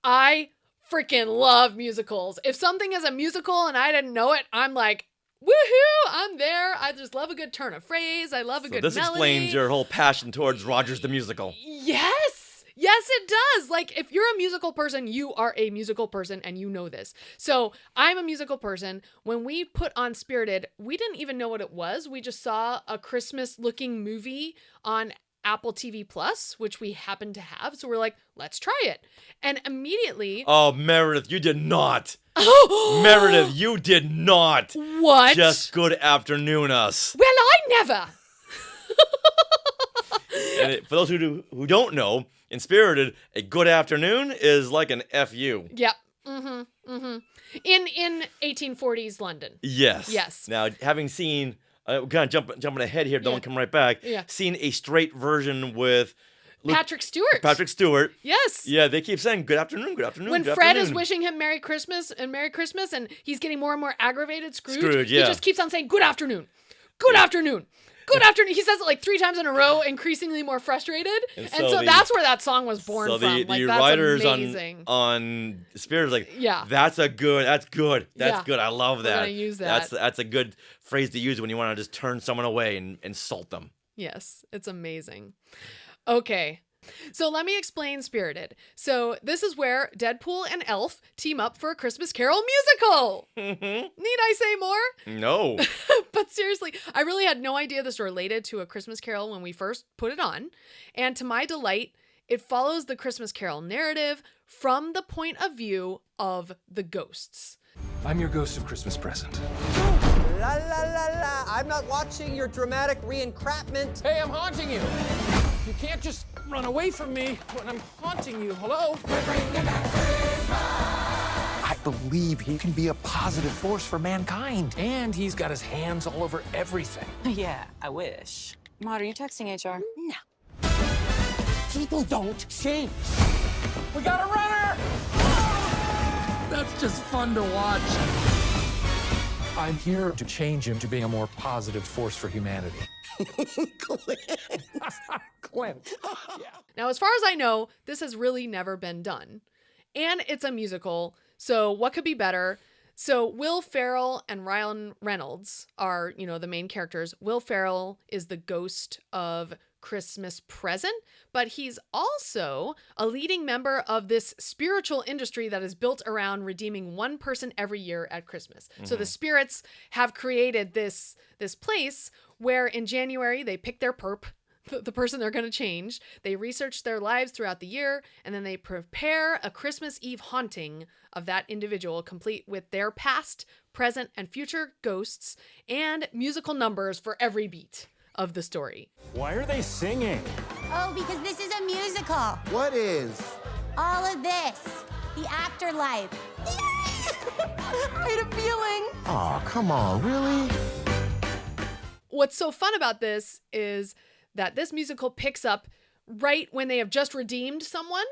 I freaking love musicals. If something is a musical and I didn't know it, I'm like, woohoo, I'm there. I just love a good turn of phrase. I love a good This melody. explains your whole passion towards Rogers the Musical. Yes. Yes, it does. Like, if you're a musical person, you are a musical person, and you know this. So I'm a musical person. When we put on Spirited, we didn't even know what it was. We just saw a Christmas-looking movie on Apple TV Plus, which we happen to have. So we're like, let's try it. And immediately... Oh, Meredith, you did not. Meredith, you did not. What? Just good afternoon us. Well, I never. And for those who don't know, in Spirited, a good afternoon is like an FU. Yep. In 1840s London. Yes. Yes. Now, having seen, kind of jumping ahead here, don't come right back. Yeah. Seen a straight version with Patrick Stewart. Patrick Stewart. Yes. Yeah, they keep saying good afternoon, good afternoon. When good Fred afternoon. is wishing him Merry Christmas, and he's getting more and more aggravated, Scrooge, he just keeps on saying good afternoon. Good afternoon. Good afternoon. He says it like 3 times in a row, increasingly more frustrated. And so that's where that song was born so from. The Like, that's writers amazing. on Spirit is like, Yeah. that's good. That's Yeah. good. I love that. We're gonna use that. That's a good phrase to use when you want to just turn someone away and insult them. Yes, it's amazing. Okay. So let me explain Spirited. So this is where Deadpool and Elf team up for a Christmas Carol musical. Need I say more? No. But seriously, I really had no idea this related to a Christmas Carol when we first put it on. And to my delight, it follows the Christmas Carol narrative from the point of view of the ghosts. I'm your ghost of Christmas present. La la la la, I'm not watching your dramatic re-encrapment. Hey, I'm haunting you. You can't just run away from me when I'm haunting you. Hello? I believe he can be a positive force for mankind. And he's got his hands all over everything. Yeah, I wish. Maud, are you texting HR? No. People don't change. We got a runner! That's just fun to watch. I'm here to change him to being a more positive force for humanity. Clint. Now, as far as I know, this has really never been done. And it's a musical, so what could be better? So Will Ferrell and Ryan Reynolds are, the main characters. Will Ferrell is the ghost of Christmas Present, but he's also a leading member of this spiritual industry that is built around redeeming one person every year at Christmas. So the spirits have created this place where in January they pick their perp, the person they're going to change. They research their lives throughout the year, and then they prepare a Christmas Eve haunting of that individual, complete with their past, present, and future ghosts and musical numbers for every beat of the story. Why are they singing? Oh, because this is a musical. What is? All of this. The actor life. I had a feeling. Aw, come on, really? What's so fun about this is that this musical picks up right when they have just redeemed someone,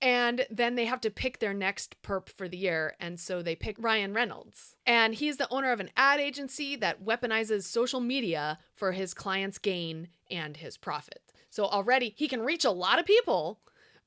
and then they have to pick their next perp for the year, and so they pick Ryan Reynolds. And he's the owner of an ad agency that weaponizes social media for his clients' gain and his profit. So already he can reach a lot of people,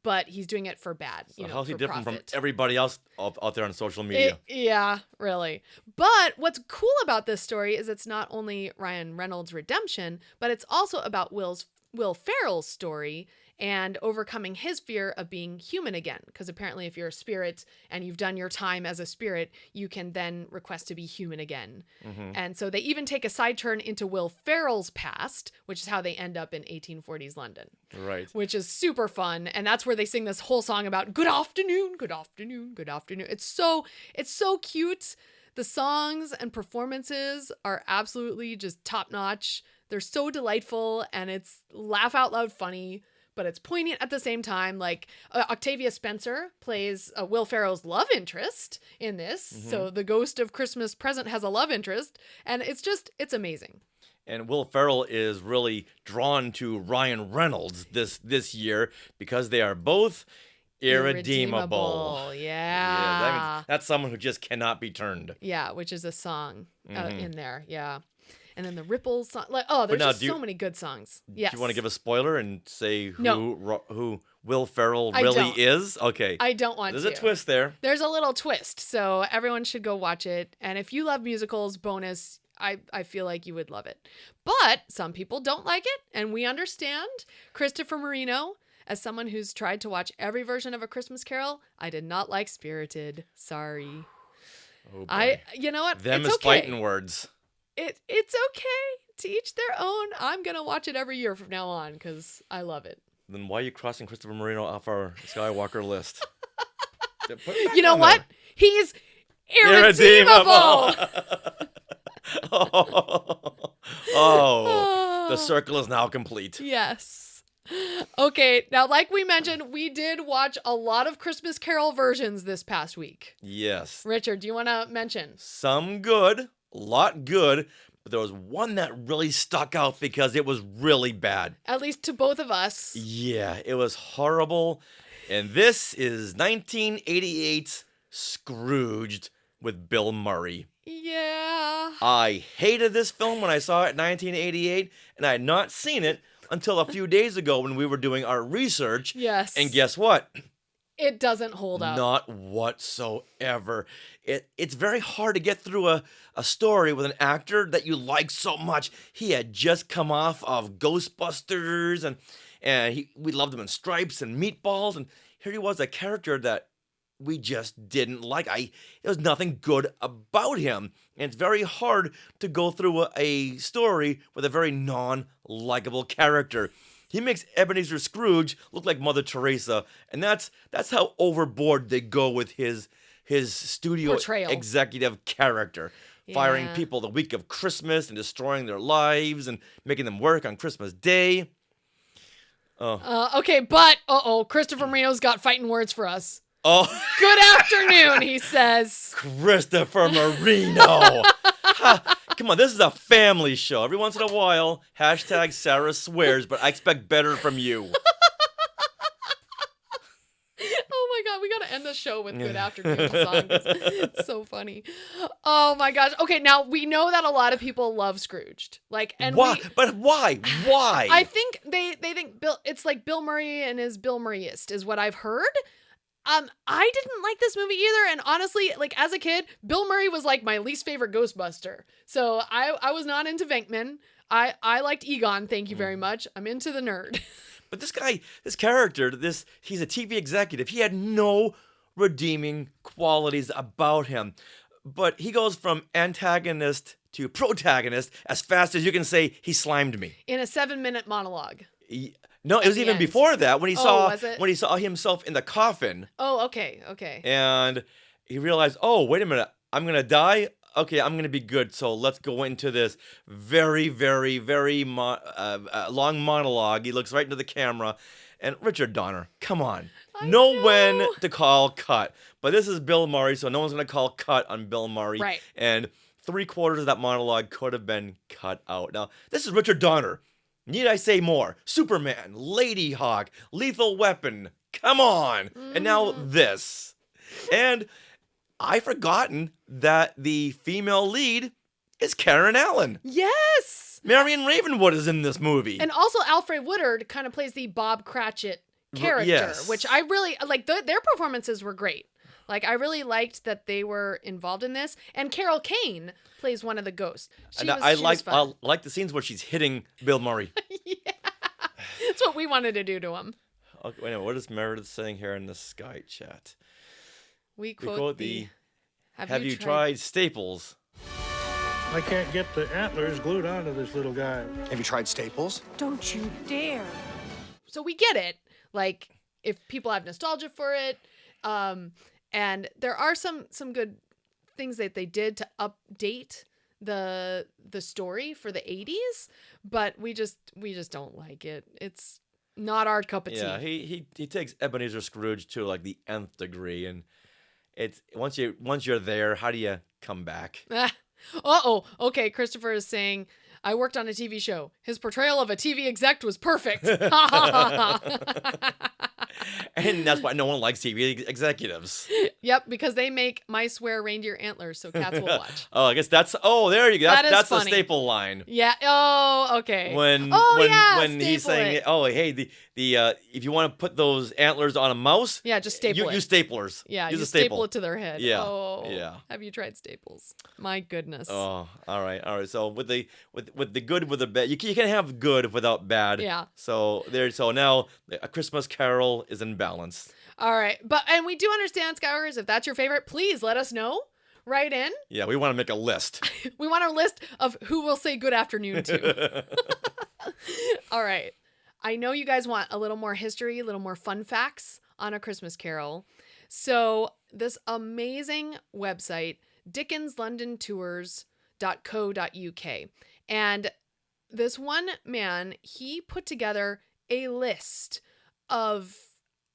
but he's doing it for bad. So how's he for different profit. from everybody else out there on social media? Yeah, really. But what's cool about this story is it's not only Ryan Reynolds' redemption, but it's also about Will Ferrell's story and overcoming his fear of being human again. Because apparently if you're a spirit and you've done your time as a spirit, you can then request to be human again. And so they even take a side turn into Will Ferrell's past, which is how they end up in 1840s London. Right. Which is super fun. And that's where they sing this whole song about good afternoon, good afternoon, good afternoon. It's so cute. The songs and performances are absolutely just top notch. They're so delightful, and it's laugh out loud funny, but it's poignant at the same time. Like Octavia Spencer plays Will Ferrell's love interest in this. So the ghost of Christmas Present has a love interest, and it's amazing. And Will Ferrell is really drawn to Ryan Reynolds this year because they are both irredeemable. Yeah. That means that's someone who just cannot be turned. Yeah, which is a song in there. Yeah. And then the Ripples song. Like, oh, there's now, just so many good songs. Yes. Do you want to give a spoiler and say No. who Will Ferrell I really don't. is? Okay. I don't want There's to. a twist there. There's a little twist, so everyone should go watch it. And if you love musicals, bonus, I feel like you would love it. But some people don't like it, and we understand. Christopher Marino, as someone who's tried to watch every version of A Christmas Carol, I did not like Spirited. Sorry. Oh boy. You know what? Them it's is okay. fighting words. It's okay. To each their own. I'm gonna watch it every year from now on because I love it. Then why are you crossing Christopher Marino off our Skywalker list? You know what? He's irredeemable. The circle is now complete. Yes. Okay, now like we mentioned, we did watch a lot of Christmas Carol versions this past week. Yes. Richard, do you want to mention? Some good, a lot good, but there was one that really stuck out because it was really bad. At least to both of us. Yeah, it was horrible. And this is 1988's Scrooged with Bill Murray. Yeah. I hated this film when I saw it in 1988, and I had not seen it until a few days ago when we were doing our research. Yes. And guess what? It doesn't hold up. Not whatsoever. It's very hard to get through a story with an actor that you like so much. He had just come off of Ghostbusters, and we loved him in Stripes and Meatballs, and here he was, a character that we just didn't like. There was nothing good about him. And it's very hard to go through a story with a very non-likable character. He makes Ebenezer Scrooge look like Mother Teresa, and that's how overboard they go with his studio portrayal. Executive character. Firing people the week of Christmas and destroying their lives and making them work on Christmas Day. Okay, but Christopher Marino's got fighting words for us. Oh. Good afternoon, he says. Christopher Marino. Come on, this is a family show. Every once in a while, hashtag Sarah swears, but I expect better from you. Oh my God, we gotta end the show with Good Afternoon song. It's so funny. Oh my gosh. Okay, now we know that a lot of people love Scrooged. Why? But why? Why? I think they think it's like Bill Murray and his Bill Murrayist is what I've heard. I didn't like this movie either, and honestly, as a kid, Bill Murray was my least favorite Ghostbuster. So I was not into Venkman. I liked Egon, thank you very much. I'm into the nerd. But this guy, this character, he's a TV executive. He had no redeeming qualities about him. But he goes from antagonist to protagonist as fast as you can say he slimed me. In a 7-minute monologue. No, it was even before that when he saw himself in the coffin. Oh, okay. And he realized, oh, wait a minute, I'm gonna die. Okay, I'm gonna be good. So let's go into this very, very, very long monologue. He looks right into the camera, and Richard Donner, come on, know when to call cut. But this is Bill Murray, so no one's gonna call cut on Bill Murray. Right. And 3/4 of that monologue could have been cut out. Now, this is Richard Donner. Need I say more? Superman, Lady Hawk, Lethal Weapon, come on. And now this. And I've forgotten that the female lead is Karen Allen. Yes! Marion Ravenwood is in this movie. And also Alfred Woodard kind of plays the Bob Cratchit character, which I really, their performances were great. I really liked that they were involved in this. And Carol Kane plays one of the ghosts. I like the scenes where she's hitting Bill Murray. Yeah. That's what we wanted to do to him. Okay, wait a minute, what is Meredith saying here in the Sky chat? We quote the Have you tried Staples? I can't get the antlers glued onto this little guy. Have you tried Staples? Don't you dare. So we get it. If people have nostalgia for it. And there are some good things that they did to update the story for the 80s, but we just don't like it. It's not our cup of tea. Yeah, he takes Ebenezer Scrooge to the nth degree, and it's once you're there, how do you come back? Okay, Christopher is saying, I worked on a TV show. His portrayal of a TV exec was perfect. And that's why no one likes TV executives. Yep, because they make mice wear reindeer antlers so cats will watch. Oh, I guess that's. Oh, there you go. That's a funny. staple line. Yeah. Oh, okay. When he's saying, it. "Oh, hey, the if you want to put those antlers on a mouse, yeah, just staple it. Use staplers. Yeah, use you a staple. staple it to their head. Yeah. Oh, yeah. Have you tried staples? My goodness. Oh, all right. So with the good with the bad, you can't have good without bad. Yeah. So now A Christmas Carol is in balance. All right, and we do understand, Skywalkers. If that's your favorite, please let us know. Write in. Yeah, we want to make a list. We want a list of who will say good afternoon to. All right. I know you guys want a little more history, a little more fun facts on A Christmas Carol. So this amazing website, dickenslondontours.co.uk. And this one man, he put together a list of,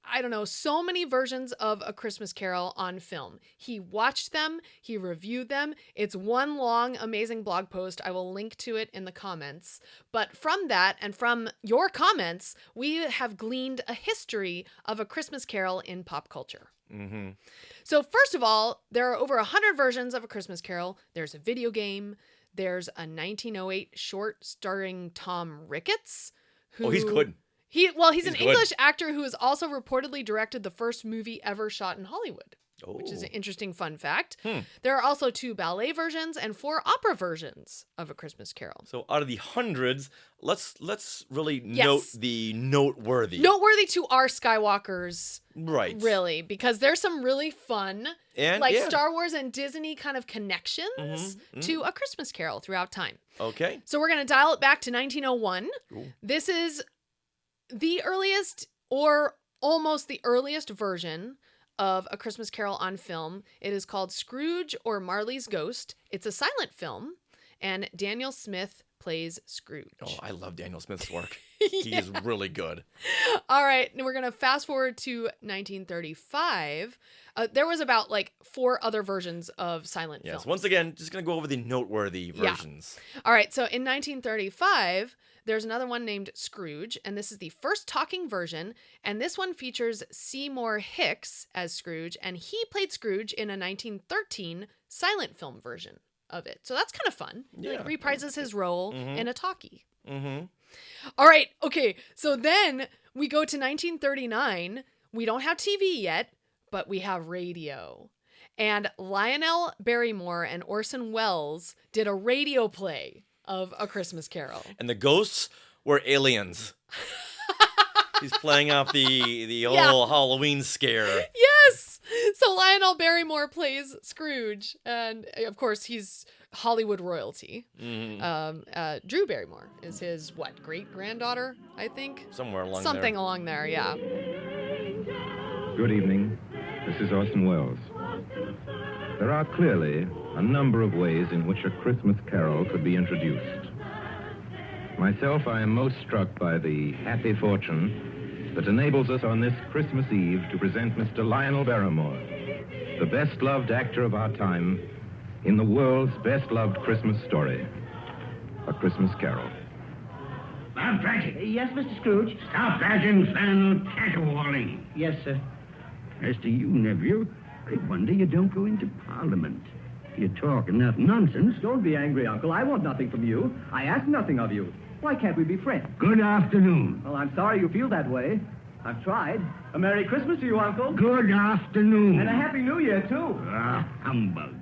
I don't know, so many versions of A Christmas Carol on film. He watched them, he reviewed them. It's one long, amazing blog post. I will link to it in the comments. But from that and from your comments, we have gleaned a history of A Christmas Carol in pop culture. Mm-hmm. So first of all, there are over 100 versions of A Christmas Carol. There's a video game. There's a 1908 short starring Tom Ricketts. Oh, he's good. He's an good. English actor who has also reportedly directed the first movie ever shot in Hollywood, which is an interesting fun fact. There are also 2 ballet versions and 4 opera versions of A Christmas Carol. So out of the hundreds, let's really note the noteworthy. Noteworthy to our Skywalkers. Right. Really, because there's some really fun, and, Star Wars and Disney kind of connections to A Christmas Carol throughout time. Okay. So we're going to dial it back to 1901. Cool. This is the earliest or almost the earliest version of A Christmas Carol on film. It is called Scrooge or Marley's Ghost. It's a silent film, and Daniel Smith plays Scrooge. Oh, I love Daniel Smith's work. He is really good. All right, now we're going to fast forward to 1935. There was about 4 other versions of silent films. Yes, once again, just going to go over the noteworthy versions. Yeah. All right, so in 1935, there's another one named Scrooge, and this is the first talking version, and this one features Seymour Hicks as Scrooge, and he played Scrooge in a 1913 silent film version of it. So that's kind of fun. Yeah. He reprises his role in a talkie. Mm-hmm. All right, okay, so then we go to 1939. We don't have TV yet, but we have radio. And Lionel Barrymore and Orson Welles did a radio play of A Christmas Carol. And the ghosts were aliens. He's playing off the whole Halloween scare. Yes! So Lionel Barrymore plays Scrooge. And of course, he's Hollywood royalty. Mm-hmm. Drew Barrymore is his, great-granddaughter, I think? Somewhere along there. Something along there, yeah. Good evening. This is Orson Welles. There are clearly a number of ways in which A Christmas Carol could be introduced. Myself, I am most struck by the happy fortune that enables us on this Christmas Eve to present Mr. Lionel Barrymore, the best-loved actor of our time, in the world's best-loved Christmas story, A Christmas Carol. Bob Cratchit. Yes, Mr. Scrooge? Stop that infernal caterwauling. Yes, sir. As to you, nephew, I wonder you don't go into Parliament. You talk enough nonsense. Don't be angry, Uncle. I want nothing from you. I ask nothing of you. Why can't we be friends? Good afternoon. Well, I'm sorry you feel that way. I've tried. A Merry Christmas to you, Uncle. Good afternoon. And a Happy New Year, too. Humbug.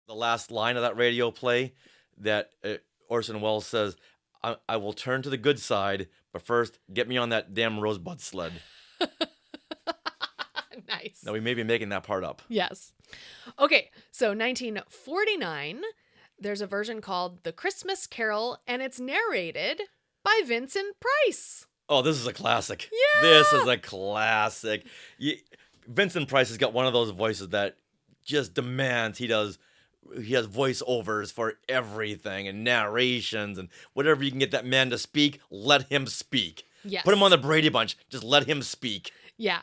The last line of that radio play that Orson Welles says, I will turn to the good side, but first, get me on that damn rosebud sled. Nice. Now, we may be making that part up. Yes. Okay, so 1949, there's a version called The Christmas Carol, and it's narrated by Vincent Price. Oh, this is a classic. Yeah. This is a classic. Vincent Price has got one of those voices that just demands he has voiceovers for everything and narrations and whatever you can get that man to speak, let him speak. Yes. Put him on the Brady Bunch. Just let him speak. Yeah.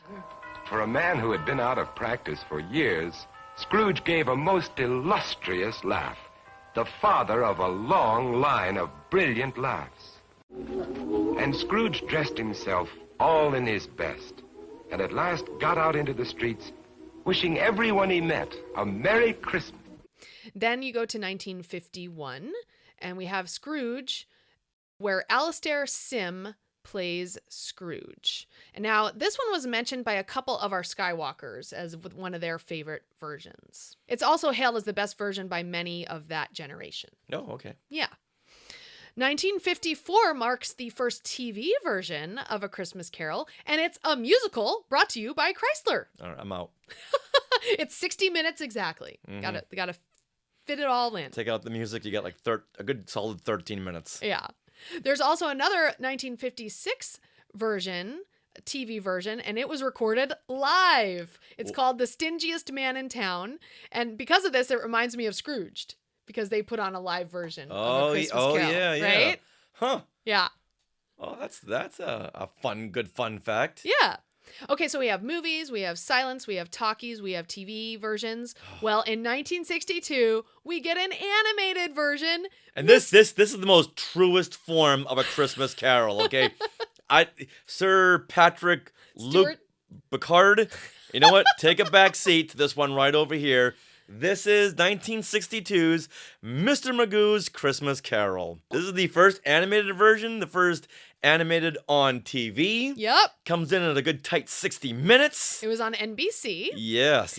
For a man who had been out of practice for years, Scrooge gave a most illustrious laugh, the father of a long line of brilliant laughs. And Scrooge dressed himself all in his best, and at last got out into the streets, wishing everyone he met a Merry Christmas. Then you go to 1951, and we have Scrooge, where Alastair Sim plays Scrooge. And now this one was mentioned by a couple of our Skywalkers as one of their favorite versions. It's also hailed as the best version by many of that generation. Oh, okay. Yeah. 1954 marks the first TV version of A Christmas Carol, and it's a musical brought to you by Chrysler. All right, I'm out. It's 60 minutes exactly. Gotta fit it all in. Take out the music, you get like a good solid 13 minutes. Yeah. There's also another 1956 version, TV version, and it was recorded live. It's called The Stingiest Man in Town. And because of this, it reminds me of Scrooged, because they put on a live version of A Christmas Carol. Yeah. Right? Huh. Yeah. Oh, that's a good fun fact. Yeah. Okay, so we have movies, we have silents, we have talkies, we have TV versions. Well, in 1962, we get an animated version. And this is the most truest form of A Christmas Carol, okay? Sir Patrick Luke Picard, you know what? Take a back seat to this one right over here. This is 1962's Mr. Magoo's Christmas Carol. This is the first animated version, the first animated on TV. Yep. Comes in at a good tight 60 minutes. It was on NBC. Yes.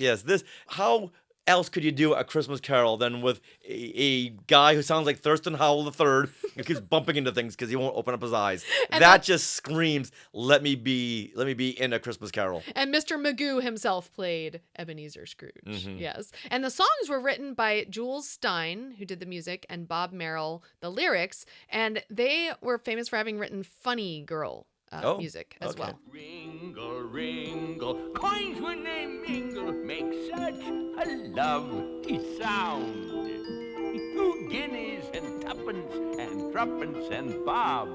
How else could you do A Christmas Carol than with a guy who sounds like Thurston Howell III, who keeps bumping into things because he won't open up his eyes? That just screams, let me be in A Christmas Carol. And Mr. Magoo himself played Ebenezer Scrooge. Mm-hmm. Yes. And the songs were written by Jules Stein, who did the music, and Bob Merrill, the lyrics. And they were famous for having written Funny Girl music as well. Ringle, ringle, coins when they mingle, make such a lovely sound. 2 guineas and tuppence and threepence and bob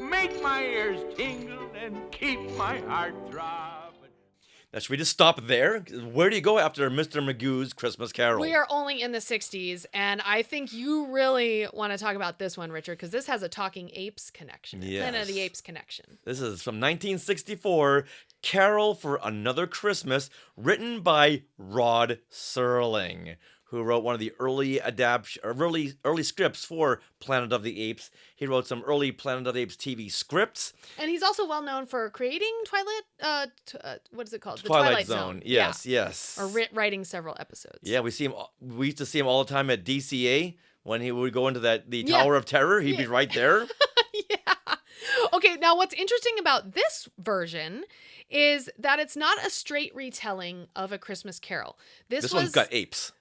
make my ears tingle and keep my heart throb. Now, should we just stop there? Where do you go after Mr. Magoo's Christmas Carol? We are only in the 60s, and I think you really want to talk about this one, Richard, because this has a Talking Apes connection. Yes. Planet of the Apes connection. This is from 1964, Carol for Another Christmas, written by Rod Serling, who wrote one of the early scripts for Planet of the Apes. He wrote some early Planet of the Apes TV scripts. And he's also well known for creating what is it called? Twilight Zone. Yes. Or writing several episodes. Yeah, we used to see him all the time at DCA when he would go into the Tower of Terror. He'd be right there. Yeah. Okay, now what's interesting about this version is that it's not a straight retelling of A Christmas Carol. This one's got apes.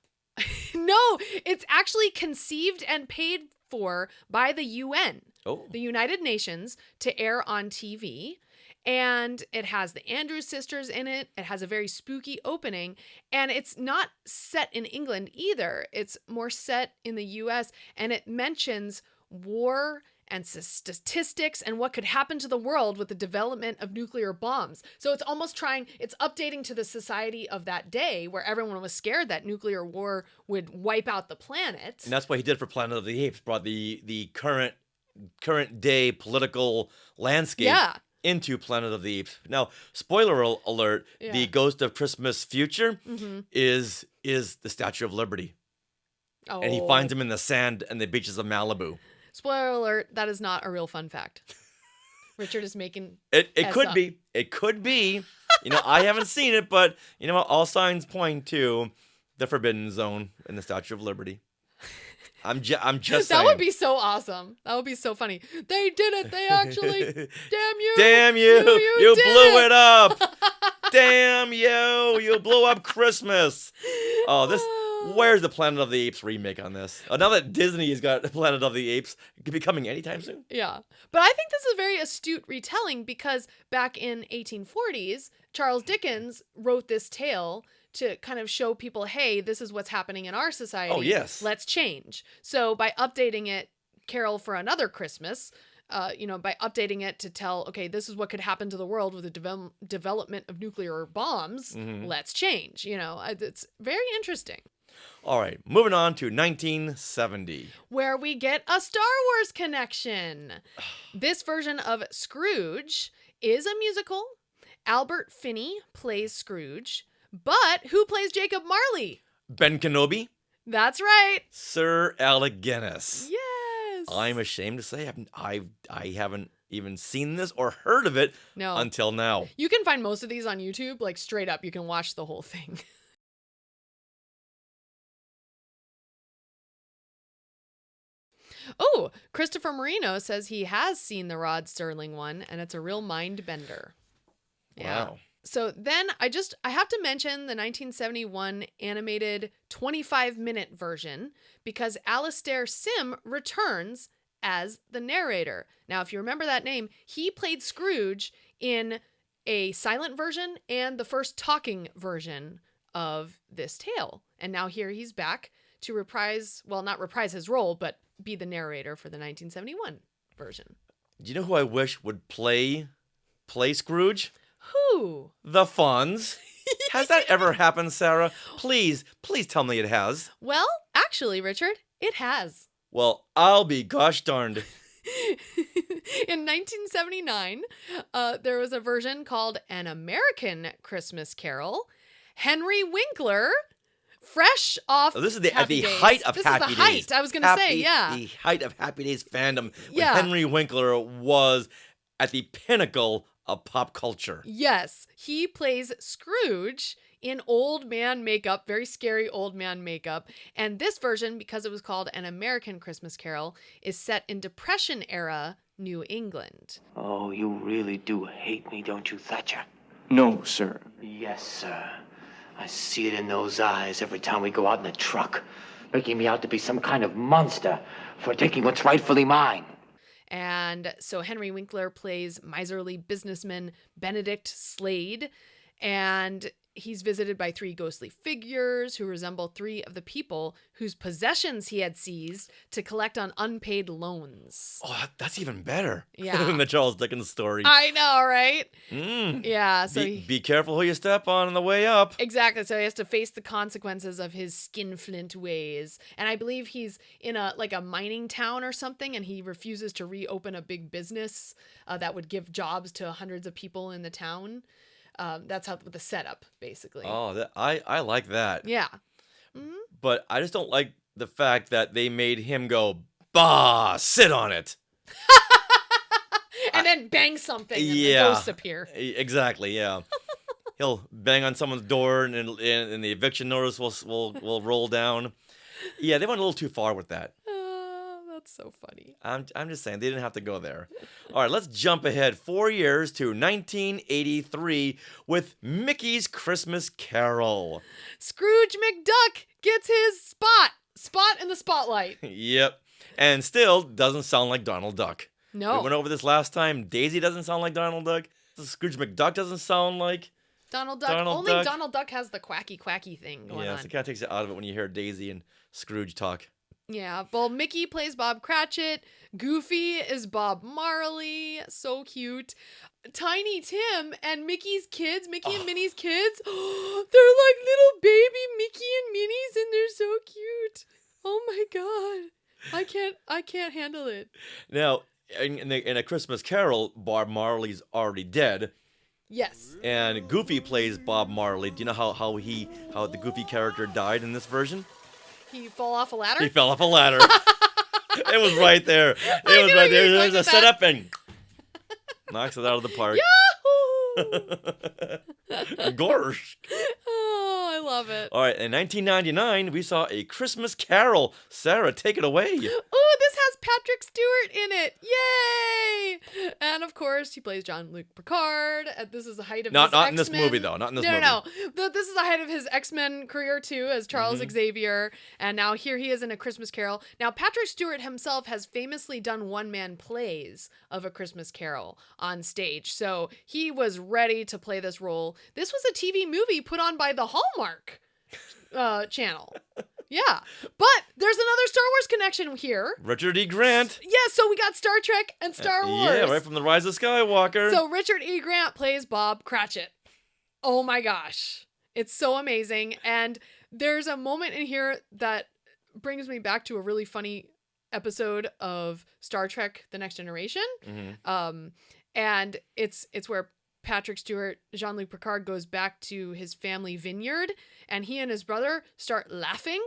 No, it's actually conceived and paid for by the UN, the United Nations, to air on TV. And it has the Andrews sisters in it. It has a very spooky opening. And it's not set in England either. It's more set in the US. And it mentions war and statistics and what could happen to the world with the development of nuclear bombs. So it's almost it's updating to the society of that day where everyone was scared that nuclear war would wipe out the planet. And that's what he did for Planet of the Apes, brought the current day political landscape into Planet of the Apes. Now, spoiler alert, the Ghost of Christmas Future is the Statue of Liberty. Oh. And he finds him in the sand and the beaches of Malibu. Spoiler alert, that is not a real fun fact. Richard is making it could be. It could be. I haven't seen it, but all signs point to the Forbidden Zone in the Statue of Liberty. I'm just saying. That would be so awesome. That would be so funny. They did it. They actually. Damn you. Damn you. You blew it up. Damn you. You blew up Christmas. Oh, this. Where's the Planet of the Apes remake on this? Now that Disney has got Planet of the Apes, it could be coming anytime soon. Yeah. But I think this is a very astute retelling because back in 1840s, Charles Dickens wrote this tale to kind of show people, hey, this is what's happening in our society. Oh, yes. Let's change. So by updating it, Carol for Another Christmas, by updating it to tell, okay, this is what could happen to the world with the development of nuclear bombs. Let's change. It's very interesting. All right, moving on to 1970. Where we get a Star Wars connection. This version of Scrooge is a musical, Albert Finney plays Scrooge. But who plays Jacob Marley? Ben Kenobi? That's right. Sir Alec Guinness. Yes. I'm ashamed to say I haven't even seen this or heard of it until now. You can find most of these on YouTube, like straight up. You can watch the whole thing. Oh, Christopher Marino says he has seen the Rod Serling one, and it's a real mind bender. Yeah. Wow. So then I have to mention the 1971 animated 25-minute version because Alastair Sim returns as the narrator. Now, if you remember that name, he played Scrooge in a silent version and the first talking version of this tale. And now here he's back to reprise, well, not reprise his role, but be the narrator for the 1971 version. Do you know who I wish would play Scrooge? Who? The Fonz. Has that ever happened, Sarah? Please tell me it has. Well, actually, Richard, it has. Well, I'll be gosh darned. In 1979, there was a version called An American Christmas Carol. Henry Winkler, fresh off This is at the Days. height of this Happy is the Days. height. I was going to say, yeah. The height of Happy Days fandom. Yeah. When Henry Winkler was at the pinnacle of pop culture. Yes, he plays Scrooge in old man makeup, very scary old man makeup. And this version, because it was called An American Christmas Carol, is set in Depression era New England. Oh, you really do hate me, don't you, Thatcher? No, sir. Yes, sir. I see it in those eyes every time we go out in the truck, making me out to be some kind of monster for taking what's rightfully mine. And so Henry Winkler plays miserly businessman Benedict Slade, and he's visited by three ghostly figures who resemble three of the people whose possessions he had seized to collect on unpaid loans. Oh, that's even better Yeah. than the Charles Dickens story. I know, right? Mm. Yeah, so be careful who you step on the way up. Exactly. So he has to face the consequences of his skinflint ways. And I believe he's in a mining town or something, and he refuses to reopen a big business that would give jobs to hundreds of people in the town. That's how the setup, basically. Oh, I like that. Yeah. But I just don't like the fact that they made him go, bah, sit on it. And then bang something and the Yeah. ghosts appear. Exactly, yeah. He'll bang on someone's door and the eviction notice will roll down. Yeah, they went a little too far with that. That's so funny. I'm just saying, they didn't have to go there. All right, let's jump ahead 4 years to 1983 with Mickey's Christmas Carol. Scrooge McDuck gets his spot in the spotlight. Yep. And still doesn't sound like Donald Duck. No. We went over this last time. Daisy doesn't sound like Donald Duck. Scrooge McDuck doesn't sound like Donald Duck. Donald Only Duck. Donald Duck has the quacky thing going Yeah, on. so it kind of takes it out of it when you hear Daisy and Scrooge talk. Yeah, well, Mickey plays Bob Cratchit. Goofy is Bob Marley. So cute. Tiny Tim and Mickey's kids, Mickey and Minnie's kids, they're like little baby Mickey and Minnie's, and they're so cute. Oh my god. I can't handle it. Now, in A Christmas Carol, Bob Marley's already dead. Yes. And Goofy plays Bob Marley. Do you know how the Goofy character died in this version? He fall off a ladder? He fell off a ladder. It was right there. It was right there. There's a setup and knocks it out of the park. Yahoo! Gorsh. Oh, I love it. All right, in 1999, we saw A Christmas Carol. Sarah, take it away. Oh, this has Patrick Stewart in it. Yay! And of course, he plays Jean-Luc Picard. This is the height of his X-Men. Not in this movie, though. Not in this movie. No. This is the height of his X-Men career, too, as Charles Xavier. And now here he is in A Christmas Carol. Now, Patrick Stewart himself has famously done one-man plays of A Christmas Carol on stage. So he was ready to play this role. This was a TV movie put on by the Hallmark channel. Yeah. But there's another Star Wars connection here. Richard E. Grant. Yeah, so we got Star Trek and Star Wars. Yeah, right from The Rise of Skywalker. So Richard E. Grant plays Bob Cratchit. Oh my gosh. It's so amazing. And there's a moment in here that brings me back to a really funny episode of Star Trek The Next Generation. Mm-hmm. And it's where Patrick Stewart, Jean-Luc Picard, goes back to his family vineyard, and he and his brother start laughing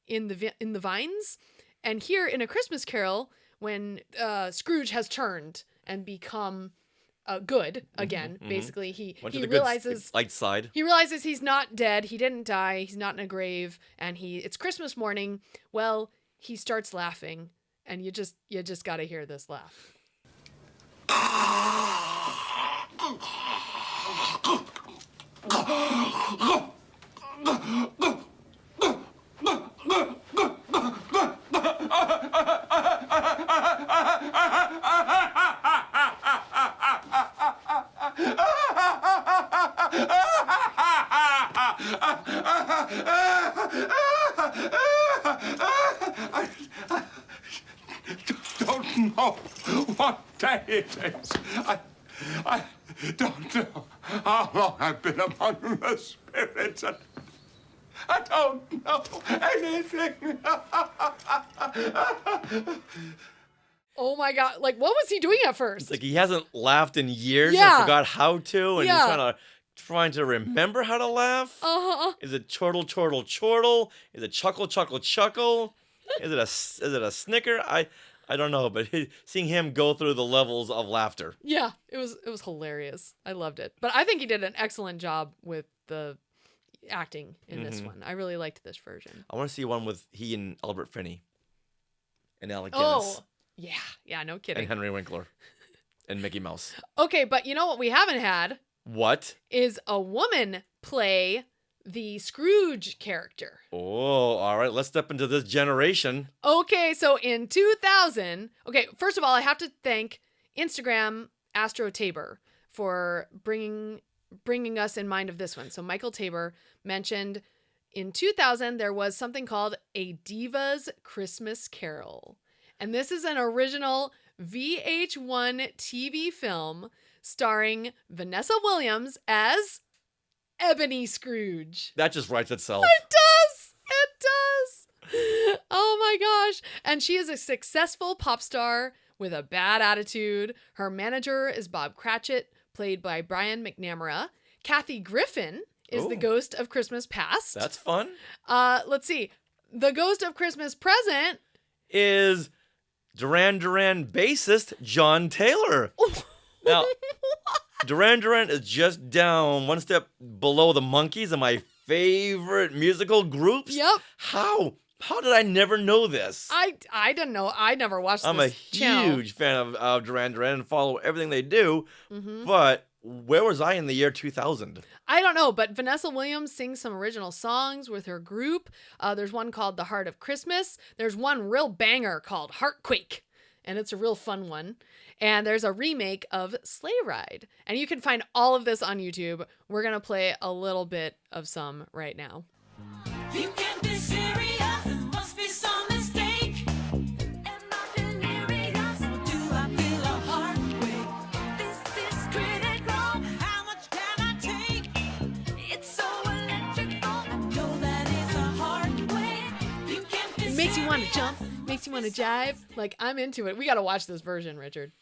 in the vines. And here in A Christmas Carol, when Scrooge has turned and become good again, basically he realizes light side. He realizes he's not dead. He didn't die. He's not in a grave, and it's Christmas morning. Well, he starts laughing, and you just got to hear this laugh. Don't know what day it is. I don't know how long I've been among the spirits. I don't know anything. Oh my God. Like, what was he doing at first? It's like he hasn't laughed in years Yeah. and forgot how to, and Yeah. he's trying to remember how to laugh. Uh-huh. Is it chortle, chortle, chortle? Is it chuckle, chuckle, chuckle? Is it a snicker? I don't know, but seeing him go through the levels of laughter. Yeah, it was hilarious. I loved it. But I think he did an excellent job with the acting in this one. I really liked this version. I want to see one with he and Albert Finney and Alec Guinness. Oh, yeah, no kidding. And Henry Winkler and Mickey Mouse. Okay, but you know what we haven't had What? is a woman play the Scrooge character. Oh, all right. Let's step into this generation. Okay, so in 2000, first of all, I have to thank Instagram Astro Tabor for bringing us in mind of this one. So Michael Tabor mentioned in 2000 there was something called A Diva's Christmas Carol. And this is an original VH1 TV film starring Vanessa Williams as Ebony Scrooge. That just writes itself. It does. Oh my gosh. And she is a successful pop star with a bad attitude. Her manager is Bob Cratchit, played by Brian McNamara. Kathy Griffin is the ghost of Christmas Past. That's fun. Let's see. The ghost of Christmas Present is Duran Duran bassist John Taylor. Now, Duran Duran is just down one step below the Monkees in my favorite musical groups. Yep. How did I never know this? I didn't know. I never watched I'm this a channel. huge fan of Duran Duran and follow everything they do. Mhm. But where was I in the year 2000? I don't know, but Vanessa Williams sings some original songs with her group. There's one called The Heart of Christmas. There's one real banger called Heartquake, and it's a real fun one. And there's a remake of Sleigh Ride. And you can find all of this on YouTube. We're going to play a little bit of some right now. You can't be serious, there must be some mistake. Am I delirious, or do I feel a heartbreak? This is critical, how much can I take? It's so electrical, I know that it's a heartbreak. You can't be It makes you want to jump, makes you want to jive. Like, I'm into it. We got to watch this version, Richard.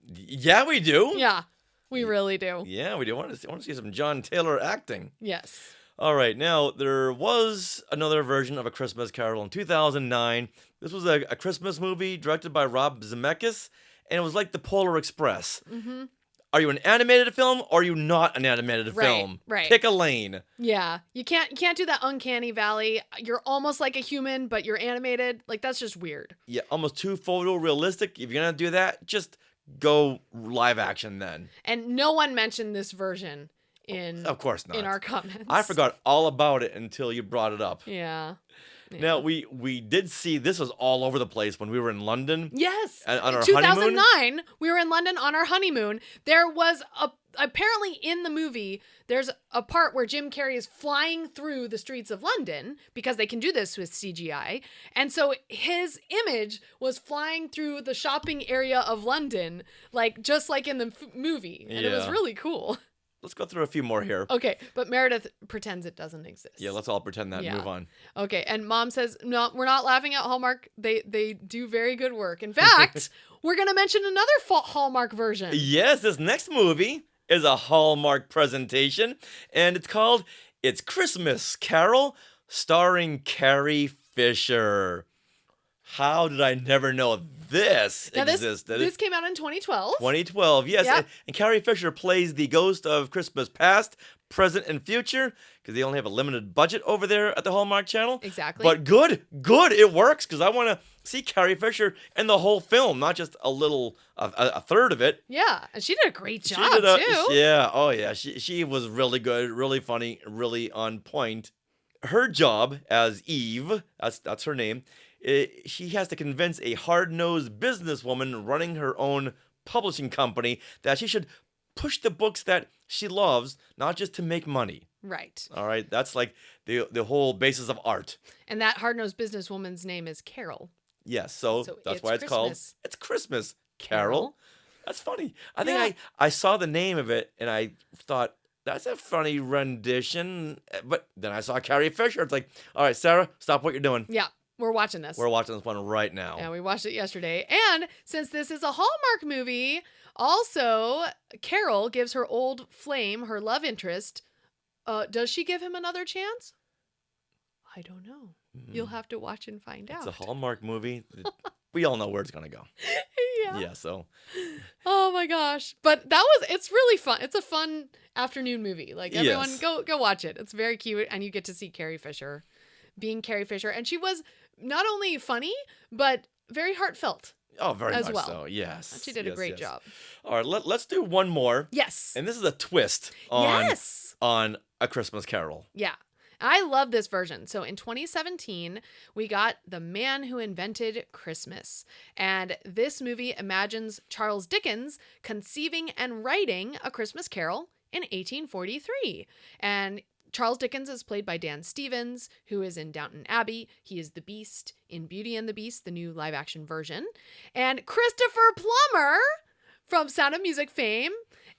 Yeah, we do. Yeah, we really do. Yeah, we do. I want to see some John Taylor acting. Yes. All right, now there was another version of A Christmas Carol in 2009. This was a Christmas movie directed by Rob Zemeckis, and it was like the Polar Express. Mm-hmm. Are you an animated film or are you not an animated film? Right. Pick a lane. Yeah, you can't do that uncanny valley. You're almost like a human, but you're animated. Like, that's just weird. Yeah, almost too photorealistic. If you're gonna do that, just go live action then. And no one mentioned this version in Of course not. in our comments. I forgot all about it until you brought it up. Yeah. Now we did see this was all over the place when we were in London. Yes. On our 2009, honeymoon. we were in London on our honeymoon. There was apparently in the movie, there's a part where Jim Carrey is flying through the streets of London because they can do this with CGI. And so his image was flying through the shopping area of London, like just like in the movie. And it was Yeah. really cool. Let's go through a few more here. Okay, but Meredith pretends it doesn't exist. Yeah, let's all pretend that and Yeah. move on. Okay, and Mom says, no, we're not laughing at Hallmark. They do very good work. In fact, we're going to mention another Hallmark version. Yes, this next movie is a Hallmark presentation, and it's called It's Christmas Carol, starring Carrie Fisher. How did I never know this Now existed? this came out in 2012. 2012, yes. Yep. And Carrie Fisher plays the ghost of Christmas past, present, and future, because they only have a limited budget over there at the Hallmark Channel. Exactly. But good, it works, because I want to see Carrie Fisher in the whole film, not just a third of it. Yeah, and she did a great job, too. Yeah, oh yeah, she was really good, really funny, really on point. Her job as Eve, that's her name, she has to convince a hard-nosed businesswoman running her own publishing company that she should push the books that she loves, not just to make money. Right. All right, that's like the whole basis of art. And that hard-nosed businesswoman's name is Carol. Yes, so that's why it's called It's Christmas Carol. That's funny. I think I saw the name of it and I thought, that's a funny rendition. But then I saw Carrie Fisher. It's like, all right, Sarah, stop what you're doing. Yeah, we're watching this. We're watching this one right now. Yeah, we watched it yesterday. And since this is a Hallmark movie, also, Carol gives her old flame, her love interest. Does she give him another chance? I don't know. You'll have to watch and find out. It's a Hallmark movie. We all know where it's going to go. Yeah. Yeah, so. Oh my gosh. But it's really fun. It's a fun afternoon movie. Like everyone go watch it. It's very cute and you get to see Carrie Fisher being Carrie Fisher. And she was not only funny, but very heartfelt. Oh, very as much well. so. Yes. She did a great job. All right, let's do one more. Yes. And this is a twist on A Christmas Carol. Yeah. I love this version. So in 2017, we got The Man Who Invented Christmas. And this movie imagines Charles Dickens conceiving and writing A Christmas Carol in 1843. And Charles Dickens is played by Dan Stevens, who is in Downton Abbey. He is the Beast in Beauty and the Beast, the new live-action version. And Christopher Plummer from Sound of Music fame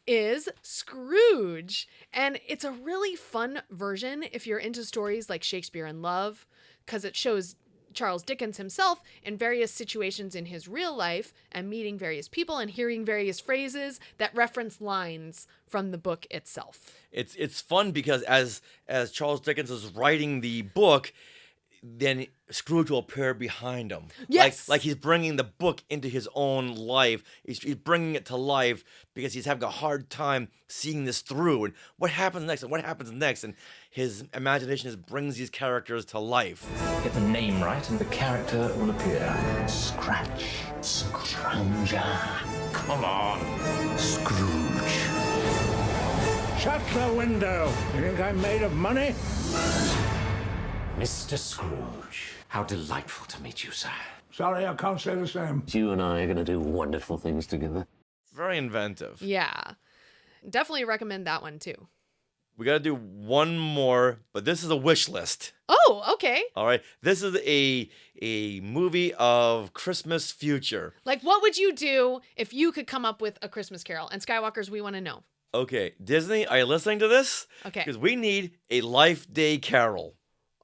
is Scrooge. And it's a really fun version if you're into stories like Shakespeare in Love, because it shows Charles Dickens himself in various situations in his real life and meeting various people and hearing various phrases that reference lines from the book itself. It's fun because as Charles Dickens is writing the book, then Scrooge will appear behind him. Yes. Like he's bringing the book into his own life. He's bringing it to life because he's having a hard time seeing this through. And what happens next? And what happens next? And his imagination just brings these characters to life. Get the name right and the character will appear. Scratch. Scrooge. Come on. Scrooge. Shut the window. You think I'm made of money? Mr. Scrooge, how delightful to meet you, sir. Sorry, I can't say the same. You and I are going to do wonderful things together. Very inventive. Yeah. Definitely recommend that one too. We got to do one more, but this is a wish list. Oh, okay. All right. This is a movie of Christmas future. Like, what would you do if you could come up with A Christmas Carol? And Skywalkers, we want to know. Okay, Disney, are you listening to this? Okay. Because we need a Life Day Carol.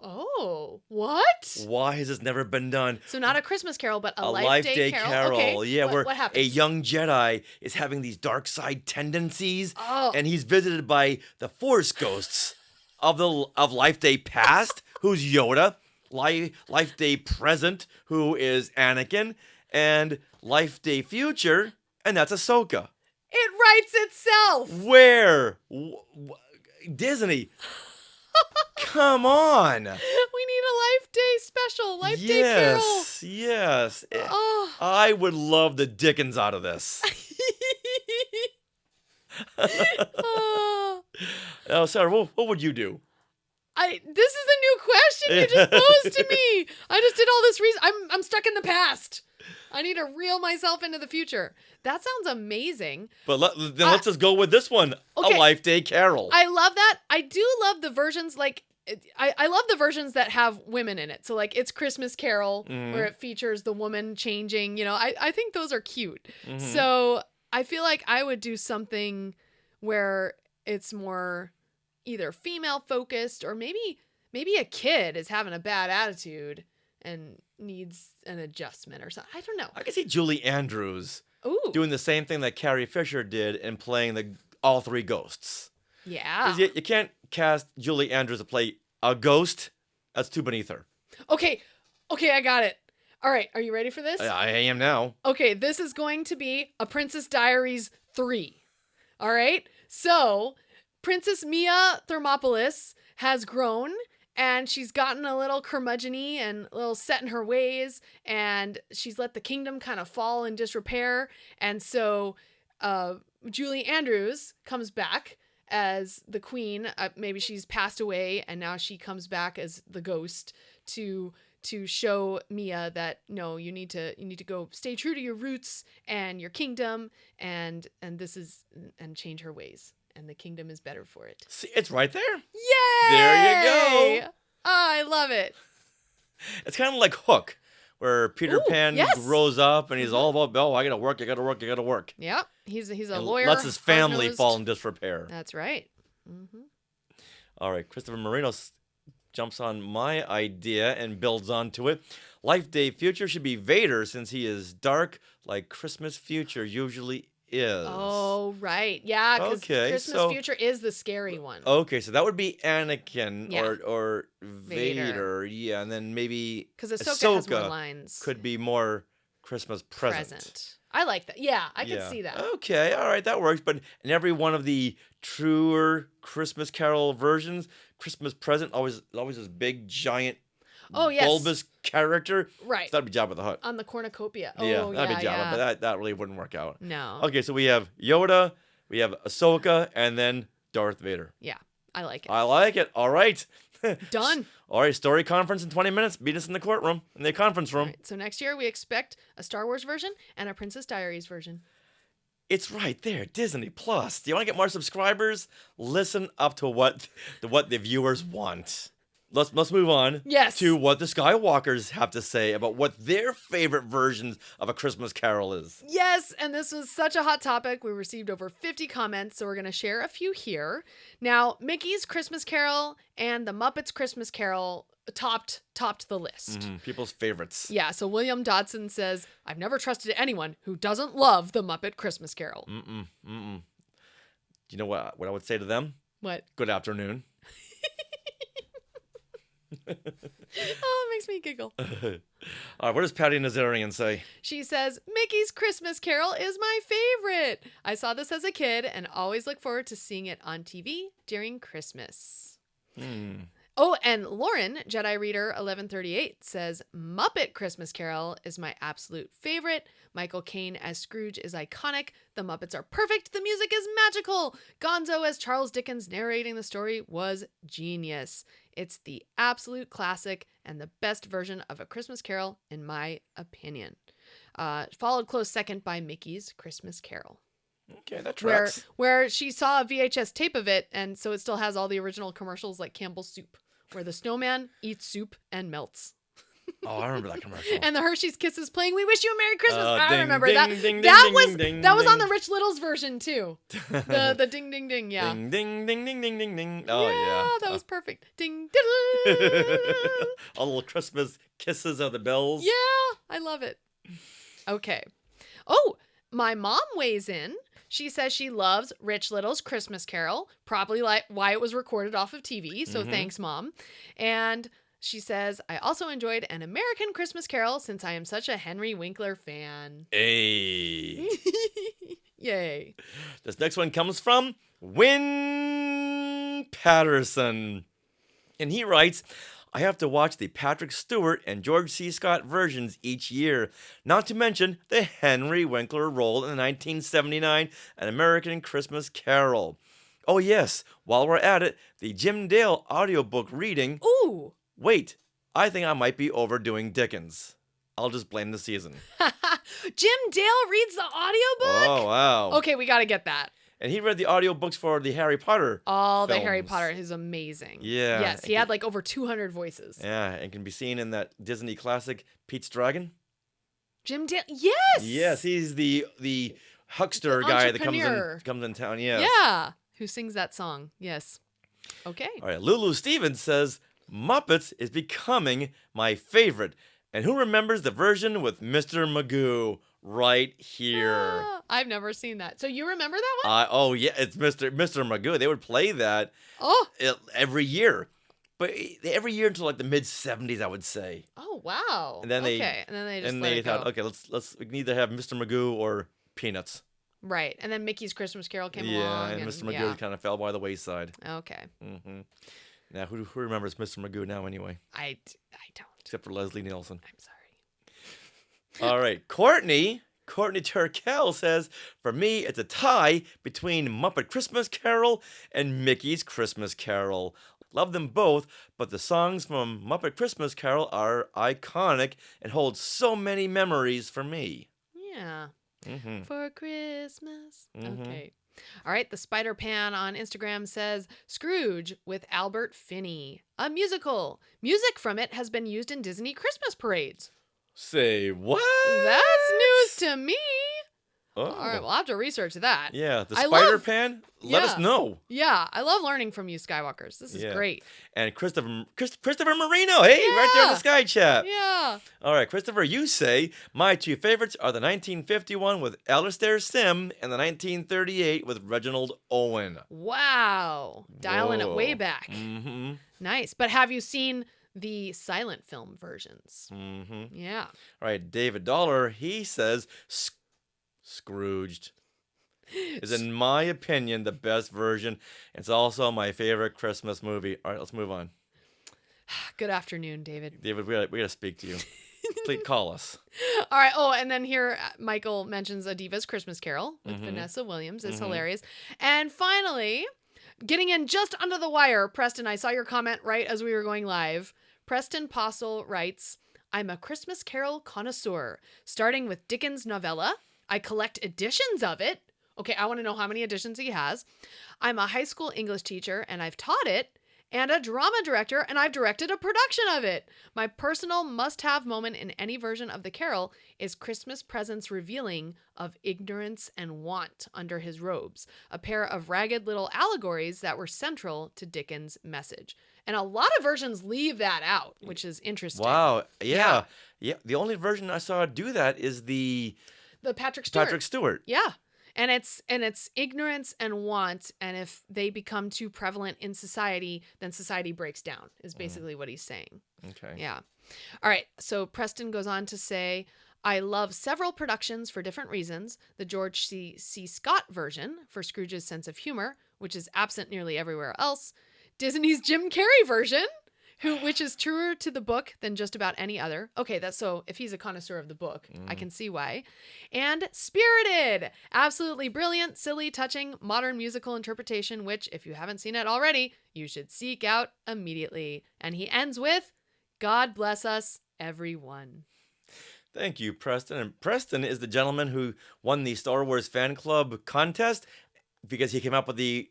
Oh, what? Why has this never been done? So not A Christmas Carol, but a Life Day Carol. Okay. Yeah, what, where what happens? a young Jedi is having these dark side tendencies, Oh. and he's visited by the Force ghosts of Life Day past, who's Yoda, Life Day present, who is Anakin, and Life Day future, and that's Ahsoka. It writes itself. Where? Disney. Come on. We need a Life Day special, Life Day Carol. Yes. Oh. I would love the Dickens out of this. Oh. Now, Sarah, what would you do? This is a new question you just posed to me. I just did all this reason. I'm stuck in the past. I need to reel myself into the future. That sounds amazing. But let's just go with this one. Okay. A Life Day Carol. I love that. I do love the versions like I love the versions that have women in it. So like It's Christmas Carol where it features the woman changing, you know. I think those are cute. So I feel like I would do something where it's more either female focused or maybe a kid is having a bad attitude and needs an adjustment or something. I don't know. I can see Julie Andrews doing the same thing that Carrie Fisher did and playing all three ghosts. Yeah. 'Cause you can't cast Julie Andrews to play a ghost. That's too beneath her. Okay, I got it. All right, are you ready for this? I am now. Okay, this is going to be A Princess Diaries 3. All right? So, Princess Mia Thermopolis has grown and she's gotten a little curmudgeon-y and a little set in her ways, and she's let the kingdom kind of fall in disrepair. And so, Julie Andrews comes back as the queen. Maybe she's passed away and now she comes back as the ghost to show Mia that no, you need to go stay true to your roots and your kingdom and change her ways, and the kingdom is better for it. See, it's right there. Yay! There you go. Oh, I love it. It's kind of like Hook, where Peter Pan yes. grows up and he's all about, oh, I gotta work. Yep, he's a And lawyer. lets his family hard-nosed. fall in disrepair. That's right. Mm-hmm. All right, Christopher Marino jumps on my idea and builds onto it. Life Day Future should be Vader, since he is dark like Christmas Future usually is. Oh, right. Yeah, because Okay, Christmas so- Future is the scary one. Okay, so that would be Anakin Yeah. or Vader. Yeah, and then maybe 'Cause Ahsoka has more lines. Could be more Christmas present. I like that. Yeah, I can Yeah. see that. Okay, all right, that works. But in every one of the truer Christmas Carol versions, Christmas present always this big giant Oh, yes. bulbous character. Right. So that'd be Jabba the Hutt. On the cornucopia. Oh, Yeah, that'd be Jabba, yeah. but that really wouldn't work out. No. Okay, so we have Yoda, we have Ahsoka, and then Darth Vader. Yeah, I like it. I like it. All right. Done. All right, story conference in 20 minutes. Meet us in the courtroom, in the conference room. So next year we expect a Star Wars version and a Princess Diaries version. It's right there, Disney Plus. Do you want to get more subscribers? Listen up to what the viewers want. Let's move on Yes. to what the Skywalkers have to say about what their favorite versions of A Christmas Carol is. Yes, and this was such a hot topic. We received over 50 comments, so we're going to share a few here. Now, Mickey's Christmas Carol and the Muppets Christmas Carol topped the list. People's favorites. Yeah, so William Dodson says, I've never trusted anyone who doesn't love the Muppet Christmas Carol. Do you know what I would say to them? What? Good afternoon. Oh, it makes me giggle. All right, what does Patty Nazarian say? She says, Mickey's Christmas Carol is my favorite. I saw this as a kid and always look forward to seeing it on TV during Christmas. Oh, and Lauren, Jedi Reader 1138, says, Muppet Christmas Carol is my absolute favorite. Michael Caine as Scrooge is iconic. The Muppets are perfect. The music is magical. Gonzo as Charles Dickens narrating the story was genius. It's the absolute classic and the best version of A Christmas Carol, in my opinion. Followed close second by Mickey's Christmas Carol. Okay, that tracks. Where she saw a VHS tape of it, and so it still has all the original commercials like Campbell's Soup, where the snowman eats soup and melts. Oh, I remember that commercial. And the Hershey's Kisses playing "We Wish You a Merry Christmas." I Ding, remember ding, that. ding, that ding, was ding, ding, that was on ding. the Rich Little's version too. The ding ding ding. Yeah. Ding, ding, ding, ding, ding, ding, ding. Oh, yeah. That was perfect. Ding diddle. All little Christmas kisses of the bells. Yeah, I love it. Okay. Oh, my mom weighs in. She says she loves Rich Little's Christmas Carol, probably like why it was recorded off of TV. So thanks, Mom. And she says, I also enjoyed An American Christmas Carol since I am such a Henry Winkler fan. Hey. Yay. This next one comes from Win Patterson. And he writes, I have to watch the Patrick Stewart and George C. Scott versions each year, not to mention the Henry Winkler role in the 1979 An American Christmas Carol. Oh yes, while we're at it, the Jim Dale audiobook reading... Ooh! Wait, I think I might be overdoing Dickens. I'll just blame the season. Jim Dale reads the audiobook? Oh, wow. Okay, we got to get that. And he read the audiobooks for the Harry Potter All the films. Harry Potter is amazing. Yeah. Yes, he had like over 200 voices. Yeah, and can be seen in that Disney classic, Pete's Dragon. Jim Dale, yes! Yes, he's the huckster guy that entrepreneur. comes in town. Yes. Yeah, who sings that song. Yes. Okay. All right, Lulu Stevens says, Muppets is becoming my favorite. And who remembers the version with Mr. Magoo? right here. I've never seen that. So you remember that one? Oh yeah, it's Mr. Magoo. They would play that every year, but every year until like the mid '70s, I would say. Oh wow. And then they just let it thought, go. okay, we can either have Mr. Magoo or Peanuts. Right, and then Mickey's Christmas Carol came along. Yeah, and Mr. Magoo kind of fell by the wayside. Okay. Now, who remembers Mr. Magoo now anyway? I don't. Except for Leslie Nielsen. I'm sorry. All right, Courtney Turkel says, for me, it's a tie between Muppet Christmas Carol and Mickey's Christmas Carol. Love them both, but the songs from Muppet Christmas Carol are iconic and hold so many memories for me. Yeah. For Christmas. Okay. All right. The Spider Pan on Instagram says Scrooge with Albert Finney, a musical. Music from it has been used in Disney Christmas parades. Say what? That's news to me. Oh. All right. We'll have to research that. Yeah. The Spider Pan? Let us know. Yeah. I love learning from you, Skywalkers. This is great. And Christopher Marino. Hey, right there in the Sky Chat. Yeah. All right, Christopher, you say, my two favorites are the 1951 with Alastair Sim and the 1938 with Reginald Owen. Wow. Dialing it way Whoa. back. Mm-hmm. Nice. But have you seen the silent film versions? Mm-hmm. Yeah. All right, David Dollar, he says, Scrooged is, in my opinion, the best version. It's also my favorite Christmas movie. All right, let's move on. Good afternoon, David. David, we gotta speak to you. Please call us. All right. Oh, and then here Michael mentions A Diva's Christmas Carol with Vanessa Williams. It's hilarious. And finally, getting in just under the wire, Preston, I saw your comment right as we were going live. Preston Postle writes, I'm a Christmas Carol connoisseur, starting with Dickens' novella. I collect editions of it. Okay, I want to know how many editions he has. I'm a high school English teacher, and I've taught it, and a drama director, and I've directed a production of it. My personal must-have moment in any version of the carol is Christmas presents revealing of ignorance and want under his robes, a pair of ragged little allegories that were central to Dickens' message. And a lot of versions leave that out, which is interesting. Wow. Yeah. The only version I saw do that is the Patrick Stewart. Patrick Stewart. Yeah. And it's ignorance and want, and if they become too prevalent in society, then society breaks down, is basically what he's saying. Okay. Yeah. All right. So Preston goes on to say, I love several productions for different reasons. The George C. Scott version for Scrooge's sense of humor, which is absent nearly everywhere else. Disney's Jim Carrey version, which is truer to the book than just about any other. Okay, that's so if he's a connoisseur of the book, I can see why. And Spirited, absolutely brilliant, silly, touching, modern musical interpretation, which, if you haven't seen it already, you should seek out immediately. And he ends with, God bless us, everyone. Thank you, Preston. And Preston is the gentleman who won the Star Wars fan club contest because he came up with the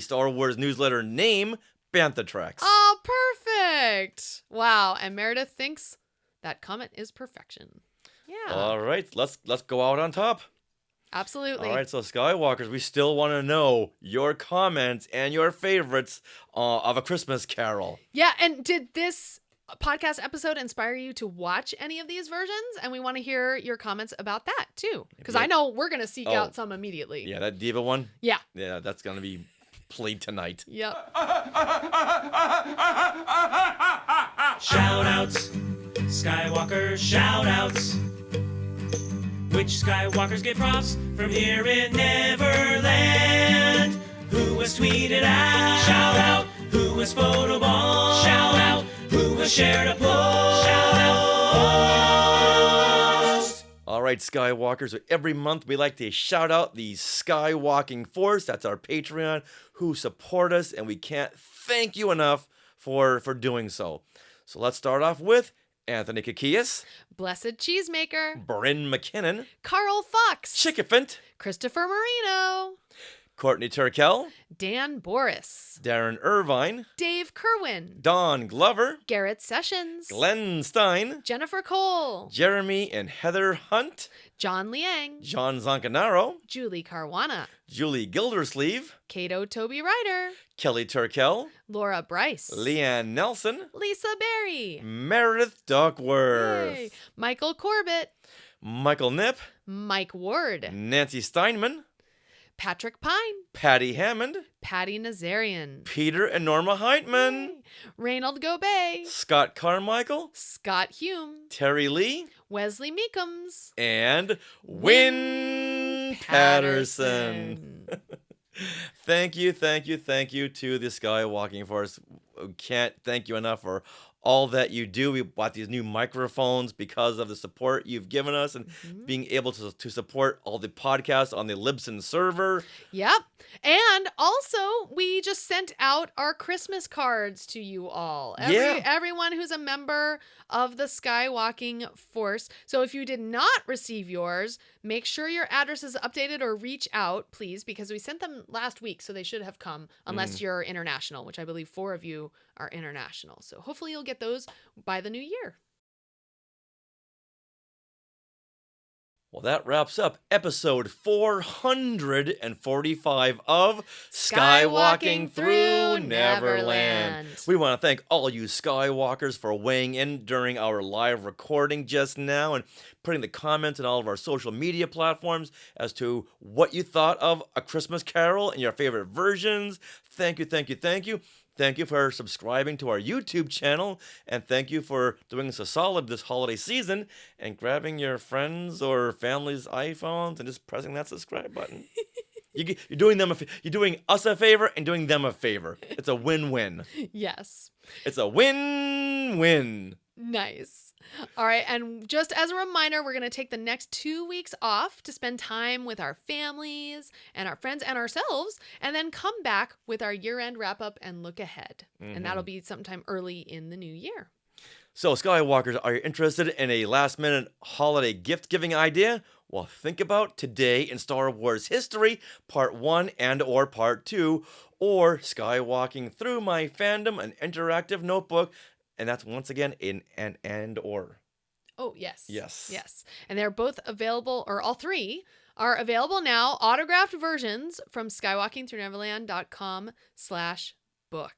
Star Wars newsletter name, Bantha Tracks. Oh, perfect. Wow. And Meredith thinks that comment is perfection. Yeah. All right, let's go out on top. Absolutely. All right, so Skywalkers, we still want to know your comments and your favorites of A Christmas Carol. Yeah, and did this podcast episode inspire you to watch any of these versions? And we want to hear your comments about that too, because I know we're going to seek out some immediately. Yeah, that Diva one? Yeah. Yeah, that's going to be played tonight. Yep. Shout-outs, Skywalker shout-outs. Which Skywalkers get props from here in Neverland? Who was tweeted out? Shout-out. Who was photoballed? Shout-out. Who was shared a post? Shout-out. All right, Skywalkers, so every month we like to shout out the Skywalking Force. That's our Patreon, who support us, and we can't thank you enough for doing so. So let's start off with Anthony Kakias, Blessed Cheesemaker, Bryn McKinnon, Carl Fox, Chickafant, Christopher Marino, Courtney Turkel, Dan Boris, Darren Irvine, Dave Kerwin, Don Glover, Garrett Sessions, Glenn Stein, Jennifer Cole, Jeremy and Heather Hunt, John Liang, John Zancanaro, Julie Caruana, Julie Gildersleeve, Cato Toby Ryder, Kelly Turkel, Laura Bryce, Leanne Nelson, Lisa Berry, Meredith Duckworth, Yay. Michael Corbett, Michael Nip, Mike Ward, Nancy Steinman, Patrick Pine, Patty Hammond, Patty Nazarian, Peter and Norma Heitman, Reynold Gobey, Scott Carmichael, Scott Hume, Terry Lee, Wesley Meekums, and Wynn Patterson. Thank you to the Skywalking Force. Can't thank you enough for all that you do. We bought these new microphones because of the support you've given us and being able to support all the podcasts on the Libsyn server. Yep. And also, we just sent out our Christmas cards to you all. Everyone who's a member of the Skywalking Force. So if you did not receive yours, make sure your address is updated or reach out, please, because we sent them last week, so they should have come, unless you're international, which I believe 4 of you are international. So hopefully you'll get those by the new year. Well, that wraps up episode 445 of Skywalking Through Neverland. We want to thank all you Skywalkers for weighing in during our live recording just now and putting the comments in all of our social media platforms as to what you thought of A Christmas Carol and your favorite versions. Thank you. Thank you for subscribing to our YouTube channel, and thank you for doing us a solid this holiday season and grabbing your friends' or family's iPhones and just pressing that subscribe button. You're doing us a favor and doing them a favor. It's a win-win. Yes. It's a win-win. Nice. All right, and just as a reminder, we're going to take the next 2 weeks off to spend time with our families and our friends and ourselves, and then come back with our year-end wrap-up and look ahead. And that'll be sometime early in the new year. So, Skywalkers, are you interested in a last-minute holiday gift-giving idea? Well, think about Today in Star Wars History, Part 1 and or Part 2, or Skywalking Through My Fandom, an interactive notebook. And that's once again in an and or. Oh, yes. Yes. And they're both available, or all 3 are available now, autographed versions from skywalkingthroughnneverland.com/book.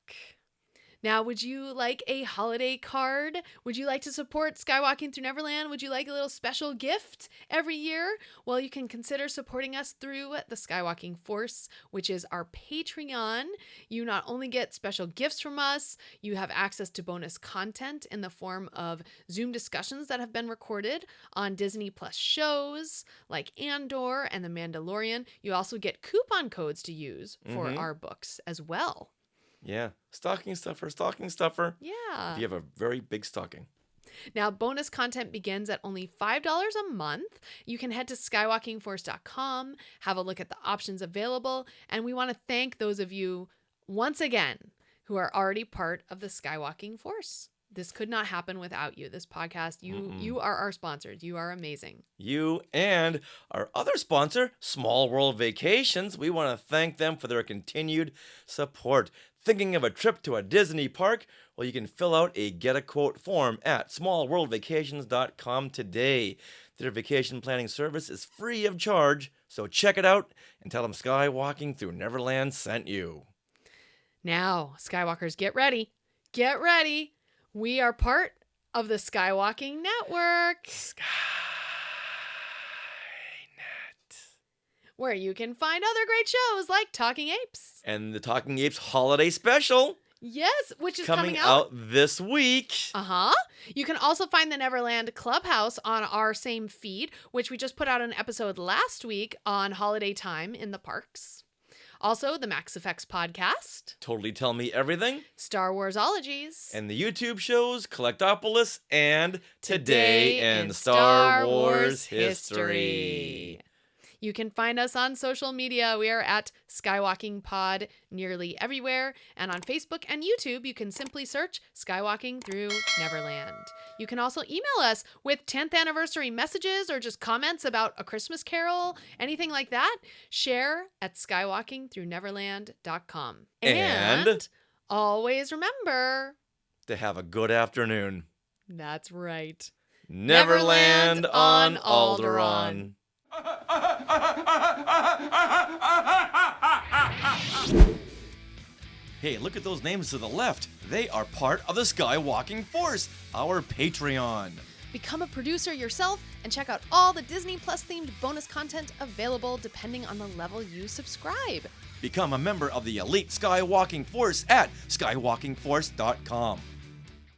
Now, would you like a holiday card? Would you like to support Skywalking Through Neverland? Would you like a little special gift every year? Well, you can consider supporting us through the Skywalking Force, which is our Patreon. You not only get special gifts from us, you have access to bonus content in the form of Zoom discussions that have been recorded on Disney Plus shows like Andor and The Mandalorian. You also get coupon codes to use for our books as well. Yeah. Stocking stuffer. Yeah. If you have a very big stocking. Now, bonus content begins at only $5 a month. You can head to skywalkingforce.com, have a look at the options available, and we want to thank those of you, once again, who are already part of the Skywalking Force. This could not happen without you. This podcast, you are our sponsors. You are amazing. You and our other sponsor, Small World Vacations, we want to thank them for their continued support. Thinking of a trip to a Disney park? Well, you can fill out a Get a Quote form at smallworldvacations.com today. Their vacation planning service is free of charge, so check it out and tell them Skywalking Through Neverland sent you. Now, Skywalkers, get ready. Get ready. We are part of the Skywalking Network. Skynet. Where you can find other great shows like Talking Apes. And the Talking Apes Holiday Special. Yes, which is coming out this week. You can also find the Neverland Clubhouse on our same feed, which we just put out an episode last week on holiday time in the parks. Also, the Max Effects podcast. Totally Tell Me Everything. Star Warsologies. And the YouTube shows Collectopolis and Today in Star Wars History. You can find us on social media. We are at Skywalking Pod nearly everywhere. And on Facebook and YouTube, you can simply search Skywalking Through Neverland. You can also email us with 10th anniversary messages or just comments about A Christmas Carol, anything like that. Share at skywalkingthroughnneverland.com. And always remember to have a good afternoon. That's right. Neverland on Alderaan. Hey, look at those names to the left. They are part of the Skywalking Force, our Patreon. Become a producer yourself and check out all the Disney Plus themed bonus content available depending on the level you subscribe. Become a member of the elite Skywalking Force at skywalkingforce.com.